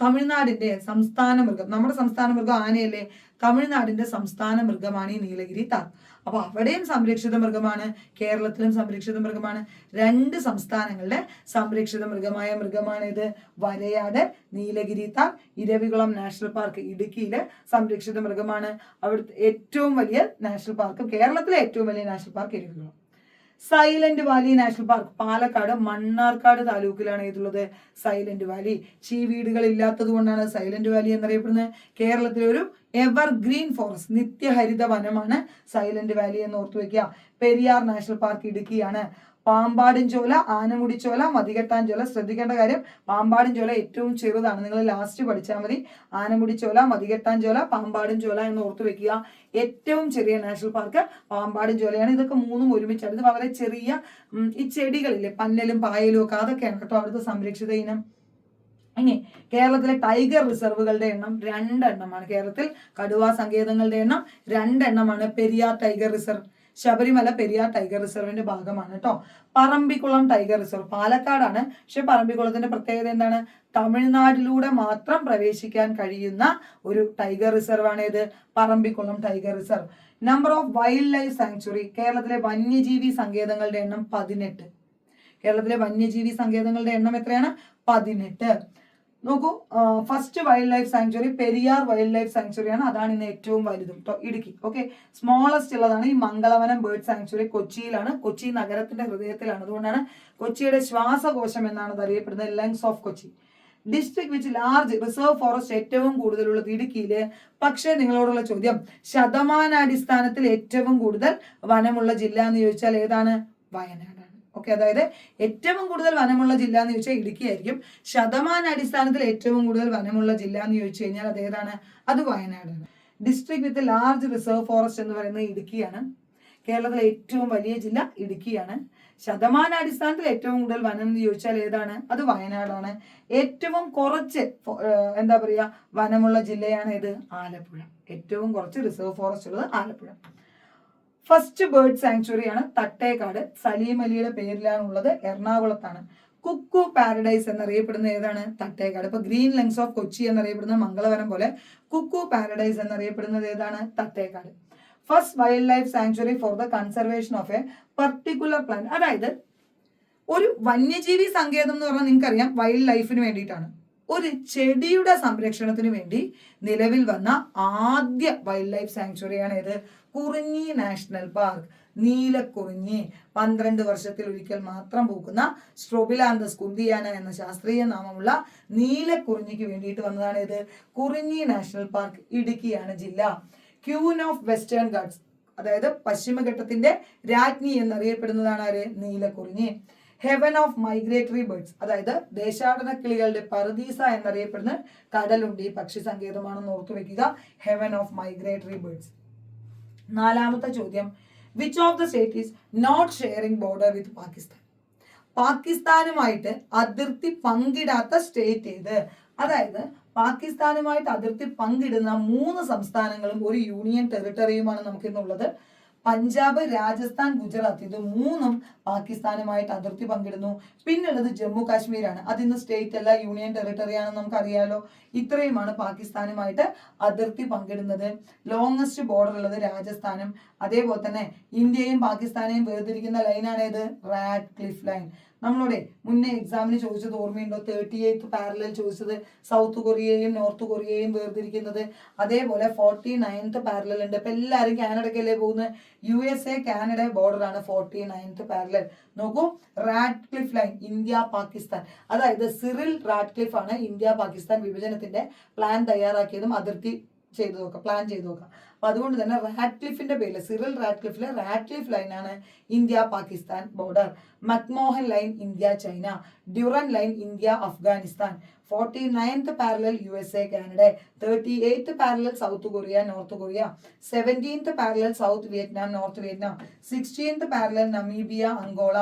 തമിഴ്നാടിന്റെ സംസ്ഥാന മൃഗം, നമ്മുടെ സംസ്ഥാന മൃഗം ആനയല്ലേ, തമിഴ്നാടിന്റെ സംസ്ഥാന മൃഗമാണ് ഈ നീലഗിരി താർ. അപ്പൊ അവിടെയും സംരക്ഷിത മൃഗമാണ്, കേരളത്തിലും സംരക്ഷിത മൃഗമാണ്. 2 സംസ്ഥാനങ്ങളുടെ സംരക്ഷിത മൃഗമാണ് ഇത് വരയാട്. നീലഗിരി താർ ഇരവികുളം നാഷണൽ പാർക്ക് ഇടുക്കിയിലെ സംരക്ഷിത മൃഗമാണ്. അവിടുത്തെ ഏറ്റവും വലിയ നാഷണൽ പാർക്ക്, കേരളത്തിലെ ഏറ്റവും വലിയ national park Eravikulam. Silent valley national park Palakkad Mannarkkad താലൂക്കിലാണ് ഇതുള്ളത്. സൈലന്റ് വാലി ചീവീടുകൾ ഇല്ലാത്തത് കൊണ്ടാണ് സൈലന്റ് വാലി എന്നറിയപ്പെടുന്നത്. കേരളത്തിലെ ഒരു എവർഗ്രീൻ ഫോറസ്റ്റ്, നിത്യഹരിത വനമാണ് സൈലന്റ് വാലി എന്ന് ഓർത്തു വെക്കുക. Periyar national park ഇടുക്കിയാണ്. പാമ്പാടുംചോല, ആനമുടിച്ചോല, മതികെട്ടാഞ്ചോല. ശ്രദ്ധിക്കേണ്ട കാര്യം, പാമ്പാടുംചോല ഏറ്റവും ചെറുതാണ്, നിങ്ങൾ ലാസ്റ്റ് പഠിച്ചാൽ മതി. ആനമുടിച്ചോല, മതികെട്ടാഞ്ചോല, പാമ്പാടുംചോല എന്ന് ഓർത്തു വെക്കുക. ഏറ്റവും ചെറിയ നാഷണൽ പാർക്ക് പാമ്പാടുംചോലയാണ്. ഇതൊക്കെ 3ഉം ഒരുമിച്ചാണ്. ഇത് വളരെ ചെറിയ ഈ ചെടികളില്ലേ, പന്നലും പായലും ഒക്കെ, അതൊക്കെയാണ് കേട്ടോ അവിടുത്തെ സംരക്ഷിത ഇനം. ഇനി കേരളത്തിലെ ടൈഗർ റിസർവുകളുടെ എണ്ണം 2 എണ്ണമാണ്. കേരളത്തിൽ കടുവാ സങ്കേതങ്ങളുടെ എണ്ണം 2 എണ്ണമാണ്. Periyar tiger reserve, Sabarimala Periyar tiger റിസർവിന്റെ ഭാഗമാണ് കേട്ടോ. പറമ്പിക്കുളം ടൈഗർ റിസർവ് പാലക്കാടാണ്. പക്ഷെ പറമ്പിക്കുളത്തിന്റെ പ്രത്യേകത എന്താണ്? തമിഴ്നാട്ടിലൂടെ മാത്രം പ്രവേശിക്കാൻ കഴിയുന്ന ഒരു ടൈഗർ റിസർവ് ആണ് ഇത്, Parambikulam tiger reserve. Number of wild life sanctuary, കേരളത്തിലെ വന്യജീവി സങ്കേതങ്ങളുടെ എണ്ണം 18. കേരളത്തിലെ വന്യജീവി സങ്കേതങ്ങളുടെ എണ്ണം എത്രയാണ്? 18. നോക്കൂ, first wildlife sanctuary Periyar wild life sanctuary ആണ്. അതാണ് ഇന്ന് ഏറ്റവും വലുതും കേട്ടോ, ഇടുക്കി. ഓക്കെ, സ്മോളസ്റ്റ് ഉള്ളതാണ് ഈ മംഗളവനം ബേർഡ് സാങ്ച്വറി, കൊച്ചിയിലാണ്. കൊച്ചി നഗരത്തിന്റെ ഹൃദയത്തിലാണ്. അതുകൊണ്ടാണ് കൊച്ചിയുടെ ശ്വാസകോശം എന്നാണ് അത് അറിയപ്പെടുന്നത്, lungs of Kochi. District which large reserve forest ഏറ്റവും കൂടുതലുള്ളത് ഇടുക്കിയില്. പക്ഷേ നിങ്ങളോടുള്ള ചോദ്യം, ശതമാനാടിസ്ഥാനത്തിൽ ഏറ്റവും കൂടുതൽ വനമുള്ള ജില്ല എന്ന് ചോദിച്ചാൽ ഏതാണ്? വയനാടാണ്. ഓക്കെ, അതായത് ഏറ്റവും കൂടുതൽ വനമുള്ള ജില്ല എന്ന് ചോദിച്ചാൽ ഇടുക്കി ആയിരിക്കും. ശതമാനാടിസ്ഥാനത്തിൽ ഏറ്റവും കൂടുതൽ വനമുള്ള ജില്ല എന്ന് ചോദിച്ചു കഴിഞ്ഞാൽ അത് ഏതാണ്? അത് വയനാടാണ്. ഡിസ്ട്രിക്ട് വിത്ത് ലാർജ് റിസർവ് ഫോറസ്റ്റ് എന്ന് പറയുന്നത് ഇടുക്കിയാണ്. കേരളത്തിലെ ഏറ്റവും വലിയ ജില്ല ഇടുക്കിയാണ്. ശതമാനാടിസ്ഥാനത്തിൽ ഏറ്റവും കൂടുതൽ വനം എന്ന് ചോദിച്ചാൽ ഏതാണ്? അത് വയനാടാണ്. ഏറ്റവും കുറച്ച് എന്താ പറയുക വനമുള്ള ജില്ലയാണ് ഇത്? ആലപ്പുഴ. ഏറ്റവും കുറച്ച് റിസർവ് ഫോറസ്റ്റ് ഉള്ളത് ആലപ്പുഴ. ഫസ്റ്റ് ബേർഡ് സാങ്ച്വറിയാണ് തട്ടേക്കാട്, സലീം അലിയുടെ പേരിലാണുള്ളത്, എറണാകുളത്താണ്. കുക്കു പാരഡൈസ് എന്നറിയപ്പെടുന്ന ഏതാണ്? തട്ടേക്കാട്. ഇപ്പൊ ഗ്രീൻ ലങ്സ് ഓഫ് കൊച്ചി എന്നറിയപ്പെടുന്ന മംഗളവനം പോലെ കുക്കു പാരഡൈസ് എന്നറിയപ്പെടുന്നത് ഏതാണ്? Thattekad. First wildlife sanctuary for the conservation of a particular plant. അതായത് ഒരു വന്യജീവി സങ്കേതം എന്ന് പറഞ്ഞാൽ നിങ്ങൾക്കറിയാം വൈൽഡ് ലൈഫിന് വേണ്ടിയിട്ടാണ്. ഒരു ചെടിയുടെ സംരക്ഷണത്തിന് വേണ്ടി നിലവിൽ വന്ന ആദ്യ വൈൽഡ് ലൈഫ് സാങ്ച്വറിയാണ് ഇത്, കുറിഞ്ഞി നാഷണൽ പാർക്ക്. നീലക്കുറിഞ്ഞി 12 വർഷത്തിൽ ഒരിക്കൽ മാത്രം പൂക്കുന്ന സ്ട്രോബിലാന്തസ് കുന്തിയാന എന്ന ശാസ്ത്രീയ നാമമുള്ള നീലക്കുറിഞ്ഞിക്ക് വേണ്ടിയിട്ട് വന്നതാണ് ഇത്, കുറിഞ്ഞി നാഷണൽ പാർക്ക്. ഇടുക്കിയാണ് ജില്ല. ക്യൂൻ ഓഫ് വെസ്റ്റേൺ ഗാർഡ്സ്, അതായത് പശ്ചിമഘട്ടത്തിന്റെ രാജ്ഞി എന്നറിയപ്പെടുന്നതാണ് ആര്, നീലക്കുറിഞ്ഞി. ഹെവൻ ഓഫ് മൈഗ്രേറ്ററി ബേർഡ്സ്, അതായത് ദേശാടന കിളികളുടെ പറുദീസ എന്നറിയപ്പെടുന്ന കടലുണ്ട്, ഈ പക്ഷി സങ്കേതമാണെന്ന് ഓർത്തു വെക്കുക. Haven of migratory birds. 4ാമത്തെ ചോദ്യം, which of the state is not sharing border with Pakistan? പാകിസ്ഥാനുമായിട്ട് അതിർത്തി പങ്കിടാത്ത സ്റ്റേറ്റ് ഏത്? അതായത് പാകിസ്ഥാനുമായിട്ട് അതിർത്തി പങ്കിടുന്ന 3 സംസ്ഥാനങ്ങളും ഒരു യൂണിയൻ ടെറിട്ടറിയുമാണ് നമുക്കിന്നുള്ളത്. പഞ്ചാബ്, രാജസ്ഥാൻ, ഗുജറാത്ത്, ഇത് 3ഉം പാകിസ്ഥാനുമായിട്ട് അതിർത്തി പങ്കിടുന്നു. പിന്നുള്ളത് ജമ്മു കാശ്മീരാണ്, അതിന്ന് സ്റ്റേറ്റ് അല്ല, യൂണിയൻ ടെറിട്ടറി ആണെന്ന് നമുക്കറിയാലോ. ഇത്രയുമാണ് പാകിസ്ഥാനുമായിട്ട് അതിർത്തി പങ്കിടുന്നത്. ലോങ്ങസ്റ്റ് ബോർഡർ ഉള്ളത് രാജസ്ഥാനും. അതേപോലെ തന്നെ ഇന്ത്യയും പാകിസ്ഥാനെയും വേർതിരിക്കുന്ന ലൈനാണ് ഏത്, റാഡ്ക്ലിഫ് ലൈൻ. നമ്മളോട് മുന്നേ എക്സാമിന് ചോദിച്ചത് ഓർമ്മയുണ്ടോ, 38th പാരലൽ ചോദിച്ചത്, സൗത്ത് കൊറിയയും നോർത്ത് കൊറിയയും വേർതിരിക്കുന്നത്. അതേപോലെ 49th പാരലൽ ഉണ്ട്. ഇപ്പൊ എല്ലാവരും കാനഡക്കല്ലേ പോകുന്നത്, USA കാനഡ ബോർഡറാണ് 49th പാരലൽ. നോക്കൂ, റാഡ്ക്ലിഫ് ലൈൻ, ഇന്ത്യ പാകിസ്ഥാൻ, അതായത് സിറിൽ റാഡ്ക്ലിഫ് ആണ് ഇന്ത്യ പാകിസ്ഥാൻ വിഭജനത്തിന്റെ പ്ലാൻ തയ്യാറാക്കിയതും അതിർത്തി ചെയ്തു നോക്കാം, പ്ലാൻ ചെയ്തു നോക്കാം. അപ്പൊ അതുകൊണ്ട് തന്നെ റാഡ്ക്ലിഫിന്റെ പേരിൽ, സിറിൽ റാഡ്ക്ലിഫിലെ റാഡ്ക്ലിഫ് ലൈനാണ് India Pakistan border. McMahon line India China, Durand line India Afghanistan, 49th parallel USA Canada, 38th parallel South Korea North Korea, 17th parallel South Vietnam North Vietnam, 16th parallel Namibia Angola,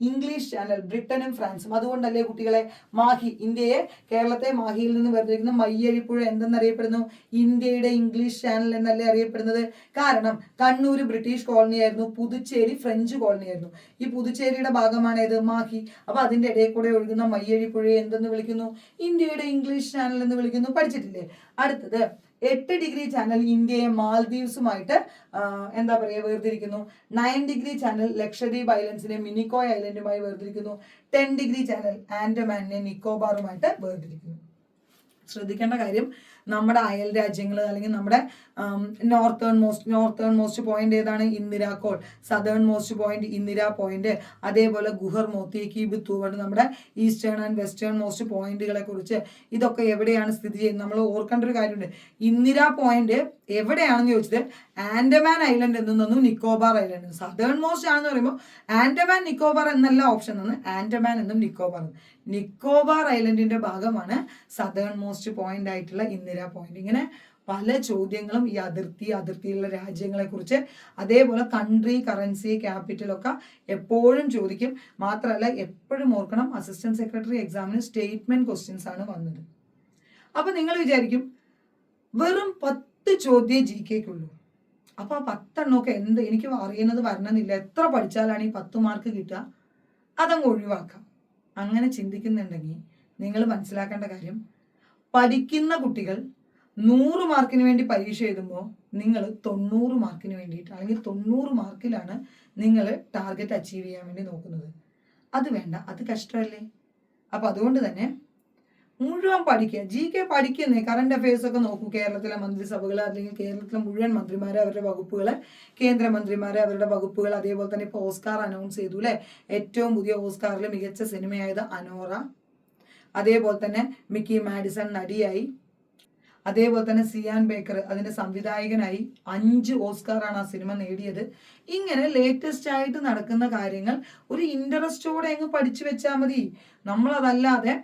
English Channel ബ്രിട്ടനും ഫ്രാൻസും. അതുകൊണ്ടല്ലേ കുട്ടികളെ മാഹി, ഇന്ത്യയെ കേരളത്തെ മാഹിയിൽ നിന്ന് വേർതിരിക്കുന്ന മയ്യഴിപ്പുഴ എന്തെന്നറിയപ്പെടുന്നു, ഇന്ത്യയുടെ English channel എന്നല്ലേ അറിയപ്പെടുന്നത്. കാരണം കണ്ണൂർ ബ്രിട്ടീഷ് കോളനി ആയിരുന്നു, പുതുച്ചേരി ഫ്രഞ്ച് കോളനി ആയിരുന്നു. ഈ പുതുച്ചേരിയുടെ ഭാഗമാണ് ഏത്, മാഹി. അപ്പൊ അതിന്റെ ഇടയിൽ കൂടെ ഒഴുകുന്ന മയ്യഴിപ്പുഴയെ എന്തെന്ന് വിളിക്കുന്നു, ഇന്ത്യയുടെ ഇംഗ്ലീഷ് ചാനൽ എന്ന് വിളിക്കുന്നു. പഠിച്ചിട്ടില്ലേ? അടുത്തത് 8 ഡിഗ്രി ചാനൽ ഇന്ത്യയെ മാൽദീവ്സുമായിട്ട് എന്താ പറയുക വേർതിരിക്കുന്നു. 9 ഡിഗ്രി ചാനൽ ലക്ഷദ്വീപ് ഐലൻഡ്സിനെ മിനിക്കോയ് ഐലൻഡുമായി വേർതിരിക്കുന്നു. 10 ഡിഗ്രി ചാനൽ ആൻഡമാനിനെ നിക്കോബാറുമായിട്ട് വേർതിരിക്കുന്നു. ശ്രദ്ധിക്കേണ്ട കാര്യം, നമ്മുടെ അയൽ രാജ്യങ്ങൾ അല്ലെങ്കിൽ നമ്മുടെ നോർത്തേൺ മോസ്റ്റ് പോയിന്റ് ഏതാണ്, Indira call. Southern most point Indira point. അതേപോലെ ഗുഹർ, മോത്തിക്കി, ബിത്തുവണ്ട്, നമ്മുടെ ഈസ്റ്റേൺ ആൻഡ് വെസ്റ്റേൺ മോസ്റ്റ് പോയിന്റുകളെ കുറിച്ച്, ഇതൊക്കെ എവിടെയാണ് സ്ഥിതി ചെയ്യുന്നത് നമ്മൾ ഓർക്കേണ്ട ഒരു കാര്യമുണ്ട്. ഇന്ദിരാ പോയിന്റ് എവിടെയാണെന്ന് ചോദിച്ചത് ആൻഡമാൻ ഐലൻഡ് എന്നും നിക്കോബാർ ഐലൻഡ്. സദേൺ മോസ്റ്റ് ആണെന്ന് പറയുമ്പോൾ ആൻഡമാൻ നിക്കോബാർ എന്നല്ല ഓപ്ഷൻ നിന്ന്, ആൻഡമാൻ എന്നും നിക്കോബാർ. നിക്കോബാർ ഐലൻഡിന്റെ ഭാഗമാണ് സദേൺ മോസ്റ്റ് പോയിന്റ് ആയിട്ടുള്ള ഇന്ദിരാ പോയിന്റ്. ഇങ്ങനെ പല ചോദ്യങ്ങളും ഈ അതിർത്തിയിലുള്ള രാജ്യങ്ങളെ കുറിച്ച്, അതേപോലെ കൺട്രി, കറൻസി, ക്യാപിറ്റൽ ഒക്കെ എപ്പോഴും ചോദിക്കും. മാത്രമല്ല എപ്പോഴും ഓർക്കണം, അസിസ്റ്റന്റ് സെക്രട്ടറി എക്സാമിന് സ്റ്റേറ്റ്മെന്റ് ക്വസ്റ്റ്യൻസ് ആണ് വന്നത്. അപ്പൊ നിങ്ങൾ വിചാരിക്കും വെറും 10 ചോദ്യം GK-ക്കുള്ളൂ, അപ്പൊ ആ 10 എണ്ണമൊക്കെ എന്ത്, എനിക്ക് അറിയുന്നത് വരണമെന്നില്ല, എത്ര പഠിച്ചാലാണ് ഈ 10 മാർക്ക് കിട്ടുക, അതങ്ങ് ഒഴിവാക്കാം. അങ്ങനെ ചിന്തിക്കുന്നുണ്ടെങ്കിൽ നിങ്ങൾ മനസ്സിലാക്കേണ്ട കാര്യം, പഠിക്കുന്ന കുട്ടികൾ 100 മാർക്കിന് വേണ്ടി പരീക്ഷ എഴുതുമ്പോൾ നിങ്ങൾ 90 മാർക്കിന് വേണ്ടിയിട്ട്, അല്ലെങ്കിൽ 90 മാർക്കിലാണ് നിങ്ങൾ ടാർഗറ്റ് അച്ചീവ് ചെയ്യാൻ വേണ്ടി നോക്കുന്നത്. അത് വേണ്ട, അത് കഷ്ടമല്ലേ. അപ്പൊ അതുകൊണ്ട് തന്നെ മുഴുവൻ പഠിക്കുക, GK പഠിക്കുന്നേ. കറണ്ട് അഫയേഴ്സ് ഒക്കെ നോക്കൂ, കേരളത്തിലെ മന്ത്രിസഭകൾ അല്ലെങ്കിൽ കേരളത്തിലെ മുഴുവൻ മന്ത്രിമാരെ, അവരുടെ വകുപ്പുകൾ, കേന്ദ്രമന്ത്രിമാരെ, അവരുടെ വകുപ്പുകൾ. അതേപോലെ തന്നെ ഇപ്പോൾ ഓസ്കാർ അനൗൺസ് ചെയ്തു അല്ലെ, ഏറ്റവും പുതിയ ഓസ്കാറിൽ മികച്ച സിനിമയായത് അനോറ. അതേപോലെ തന്നെ മിക്കി മാഡിസൺ നടിയായി. അതേപോലെ തന്നെ സിയാൻ ബേക്കർ അതിന്റെ സംവിധായകനായി. 5 ഓസ്കാറാണ് ആ സിനിമ നേടിയത്. ഇങ്ങനെ ലേറ്റസ്റ്റ് ആയിട്ട് നടക്കുന്ന കാര്യങ്ങൾ ഒരു ഇൻട്രസ്റ്റോടെ അങ്ങ് പഠിച്ചു വെച്ചാൽ മതി. നമ്മളതല്ലാതെ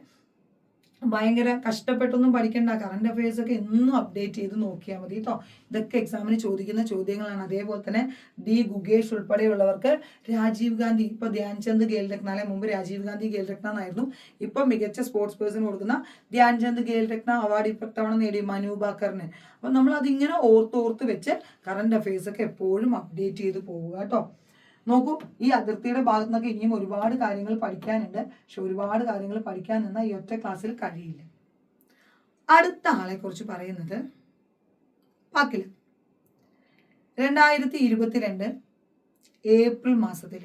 ഭയങ്കര കഷ്ടപ്പെട്ടൊന്നും പഠിക്കേണ്ട. കറണ്ട് അഫയേഴ്സ് ഒക്കെ എന്നും അപ്ഡേറ്റ് ചെയ്ത് നോക്കിയാൽ മതി കേട്ടോ. ഇതൊക്കെ എക്സാമിന് ചോദിക്കുന്ന ചോദ്യങ്ങളാണ്. അതേപോലെ തന്നെ ഡി ഗുഗേഷ് ഉൾപ്പെടെയുള്ളവർക്ക് രാജീവ് ഗാന്ധി, ഇപ്പൊ ധ്യാൻചന്ദ് ഖേൽ രത്ന, അല്ലെ മുമ്പ് രാജീവ് ഗാന്ധി ഖേൽ രത്ന എന്നായിരുന്നു, ഇപ്പൊ മികച്ച സ്പോർട്സ് പേഴ്സൺ കൊടുക്കുന്ന ധ്യാൻചന്ദ് ഖേൽ രത്ന അവാർഡ് ഇത്തവണ നേടി മനു ബാക്കറിന്. അപ്പൊ നമ്മൾ അതിങ്ങനെ ഓർത്ത് വെച്ച് കറണ്ട് അഫയേഴ്സ് ഒക്കെ എപ്പോഴും അപ്ഡേറ്റ് ചെയ്ത് പോവുക കേട്ടോ. നോക്കൂ, ഈ അതിർത്തിയുടെ ഭാഗത്തു നിന്നൊക്കെ ഇനിയും ഒരുപാട് കാര്യങ്ങൾ പഠിക്കാനുണ്ട്. പക്ഷെ ഒരുപാട് കാര്യങ്ങൾ പഠിക്കാൻ നിന്നാൽ ഈ ഒറ്റ ക്ലാസ്സിൽ കഴിയില്ല. അടുത്ത ആളെ കുറിച്ച് പറയുന്നത് പാക്കില് 2022 ഏപ്രിൽ മാസത്തിൽ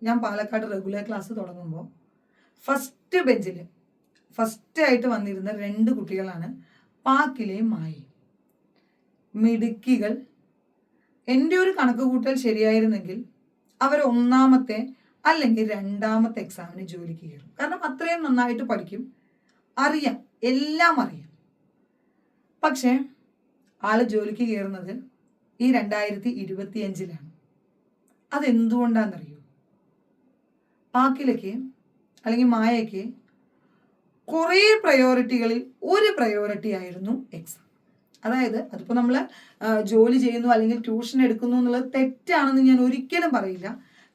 ഞാൻ പാലക്കാട് റെഗുലർ ക്ലാസ് തുടങ്ങുമ്പോൾ ഫസ്റ്റായിട്ട് വന്നിരുന്ന 2 കുട്ടികളാണ് പാക്കിലെയും മായയും. മിടുക്കികൾ. എൻ്റെ ഒരു കണക്ക് കൂട്ടൽ ശരിയായിരുന്നെങ്കിൽ അവർ 1ാമത്തെ അല്ലെങ്കിൽ 2ാമത്തെ എക്സാമിന് ജോലിക്ക് കയറും. കാരണം അത്രയും നന്നായിട്ട് പഠിക്കും, അറിയാം, എല്ലാം അറിയാം. പക്ഷേ ആള് ജോലിക്ക് കയറുന്നത് ഈ 2025-ലാണ്. അതെന്തുകൊണ്ടാണെന്നറിയോ? പാക്കിലേക്ക് അല്ലെങ്കിൽ മായയ്ക്ക് കുറേ പ്രയോറിറ്റികളിൽ ഒരു പ്രയോറിറ്റി ആയിരുന്നു എക്സാം. അതായത് അതിപ്പോൾ നമ്മൾ ജോലി ചെയ്യുന്നു അല്ലെങ്കിൽ ട്യൂഷൻ എടുക്കുന്നു എന്നുള്ളത് തെറ്റാണെന്ന് ഞാൻ ഒരിക്കലും പറയില്ല.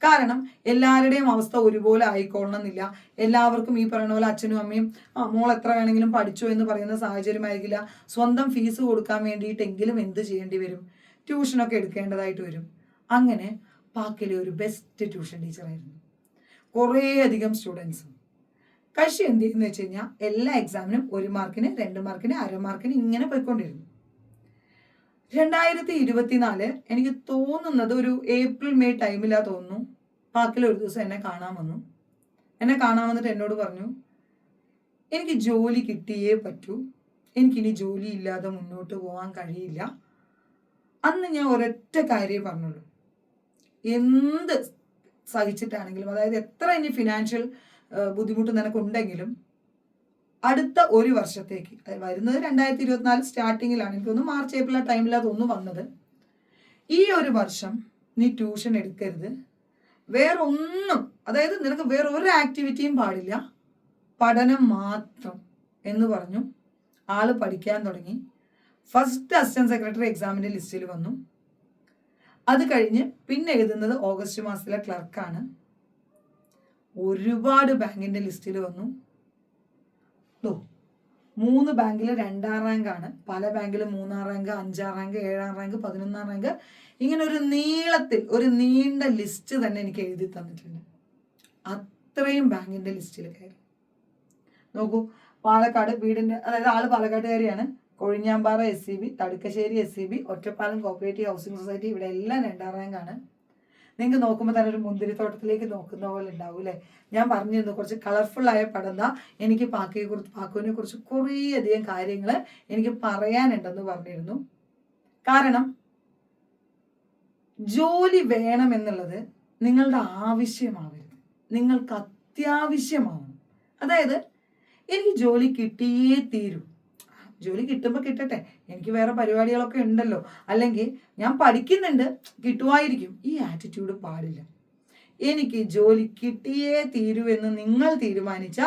കാരണം എല്ലാവരുടെയും അവസ്ഥ ഒരുപോലെ ആയിക്കൊള്ളണം എന്നില്ല. എല്ലാവർക്കും ഈ പറയുന്ന പോലെ അച്ഛനും അമ്മയും മോൾ എത്ര വേണമെങ്കിലും പഠിച്ചോ എന്ന് പറയുന്ന സാഹചര്യമായിരിക്കില്ല. സ്വന്തം ഫീസ് കൊടുക്കാൻ വേണ്ടിയിട്ടെങ്കിലും എന്ത് ചെയ്യേണ്ടി വരും? ട്യൂഷനൊക്കെ എടുക്കേണ്ടതായിട്ട് വരും. അങ്ങനെ പാക്കിലെ ഒരു ബെസ്റ്റ് ട്യൂഷൻ ടീച്ചറായിരുന്നു. കുറേ അധികം സ്റ്റുഡൻസും. കക്ഷി എന്ത് ചെയ്യുന്നു വെച്ച് കഴിഞ്ഞാൽ എല്ലാ എക്സാമിനും 1 മാർക്കിന് 2 മാർക്കിന് അര മാർക്കിന് ഇങ്ങനെ പോയിക്കൊണ്ടിരുന്നു. 2024 എനിക്ക് തോന്നുന്നത് ഒരു ഏപ്രിൽ മെയ് ടൈമിലാ തോന്നുന്നു, പാക്കിൽ ഒരു ദിവസം എന്നെ കാണാൻ വന്നു. എന്നെ കാണാൻ വന്നിട്ട് എന്നോട് പറഞ്ഞു, എനിക്ക് ജോലി കിട്ടിയേ പറ്റൂ, എനിക്കിനി ജോലി ഇല്ലാതെ മുന്നോട്ട് പോകാൻ കഴിയില്ല. അന്ന് ഞാൻ ഒരൊറ്റ കാര്യമേ പറഞ്ഞുള്ളൂ, എന്ത് സഹിച്ചിട്ടാണെങ്കിലും, അതായത് എത്ര ഇനി ഫിനാൻഷ്യൽ ബുദ്ധിമുട്ട് നിനക്കുണ്ടെങ്കിലും അടുത്ത 1 വർഷത്തേക്ക്, വരുന്നത് 2024 സ്റ്റാർട്ടിങ്ങിലാണ്, എനിക്കൊന്ന് മാർച്ച് ഏപ്രിൽ ആ ടൈമിലാണ് തോന്നുന്നു വന്നത്. ഈ 1 വർഷം നീ ട്യൂഷൻ എടുക്കരുത്, വേറൊന്നും, അതായത് നിനക്ക് വേറെ ഒരു ആക്ടിവിറ്റിയും പാടില്ല, പഠനം മാത്രം എന്ന് പറഞ്ഞു. ആള് പഠിക്കാൻ തുടങ്ങി. ഫസ്റ്റ് അസിസ്റ്റന്റ് സെക്രട്ടറി എക്സാമിന്റെ ലിസ്റ്റിൽ വന്നു. അത് കഴിഞ്ഞ് പിന്നെ എഴുതുന്നത് ഓഗസ്റ്റ് മാസത്തിലെ ക്ലർക്കാണ്. ഒരുപാട് ബാങ്കിന്റെ ലിസ്റ്റിൽ വന്നു. 3 ബാങ്കിൽ 2ാം റാങ്കാണ്, പല ബാങ്കിലും 3ാം റാങ്ക്, 5ാം റാങ്ക്, 7ാം റാങ്ക്, 11ാം റാങ്ക്, ഇങ്ങനെ ഒരു നീളത്തിൽ ഒരു നീണ്ട ലിസ്റ്റ് തന്നെ എനിക്ക് എഴുതി തന്നിട്ടുണ്ട്. അത്രയും ബാങ്കിന്റെ ലിസ്റ്റിൽ കയറി. നോക്കൂ, പാലക്കാട് വീടിന്റെ, അതായത് ആള് പാലക്കാട്ടുകാരിയാണ്. Kozhinjampara SCB, Thadukkassery SCB, Ottapalam cooperative housing society, ഇവിടെ എല്ലാം 2ാം റാങ്കാണ്. നിങ്ങൾക്ക് നോക്കുമ്പോൾ തന്നെ ഒരു മുന്തിരിത്തോട്ടത്തിലേക്ക് നോക്കുന്ന പോലെ ഉണ്ടാവും അല്ലേ? ഞാൻ പറഞ്ഞിരുന്നു കുറച്ച് കളർഫുള്ളായ പടന്ന എനിക്ക് പാക്കുവിനെ കുറിച്ച് കുറേ അധികം കാര്യങ്ങൾ എനിക്ക് പറയാനുണ്ടെന്ന് പറഞ്ഞിരുന്നു. കാരണം ജോലി വേണമെന്നുള്ളത് നിങ്ങളുടെ ആവശ്യമാവരുത്, നിങ്ങൾക്ക് അത്യാവശ്യമാവണം. അതായത് എനിക്ക് ജോലി കിട്ടിയേ തീരൂ, ജോലി കിട്ടുമ്പോൾ കിട്ടട്ടെ, എനിക്ക് വേറെ പരിപാടികളൊക്കെ ഉണ്ടല്ലോ, അല്ലെങ്കിൽ ഞാൻ പഠിക്കുന്നുണ്ട് കിട്ടുമായിരിക്കും, ഈ ആറ്റിറ്റ്യൂഡ് പാടില്ല. എനിക്ക് ജോലി കിട്ടിയേ തീരൂ എന്ന് നിങ്ങൾ തീരുമാനിച്ച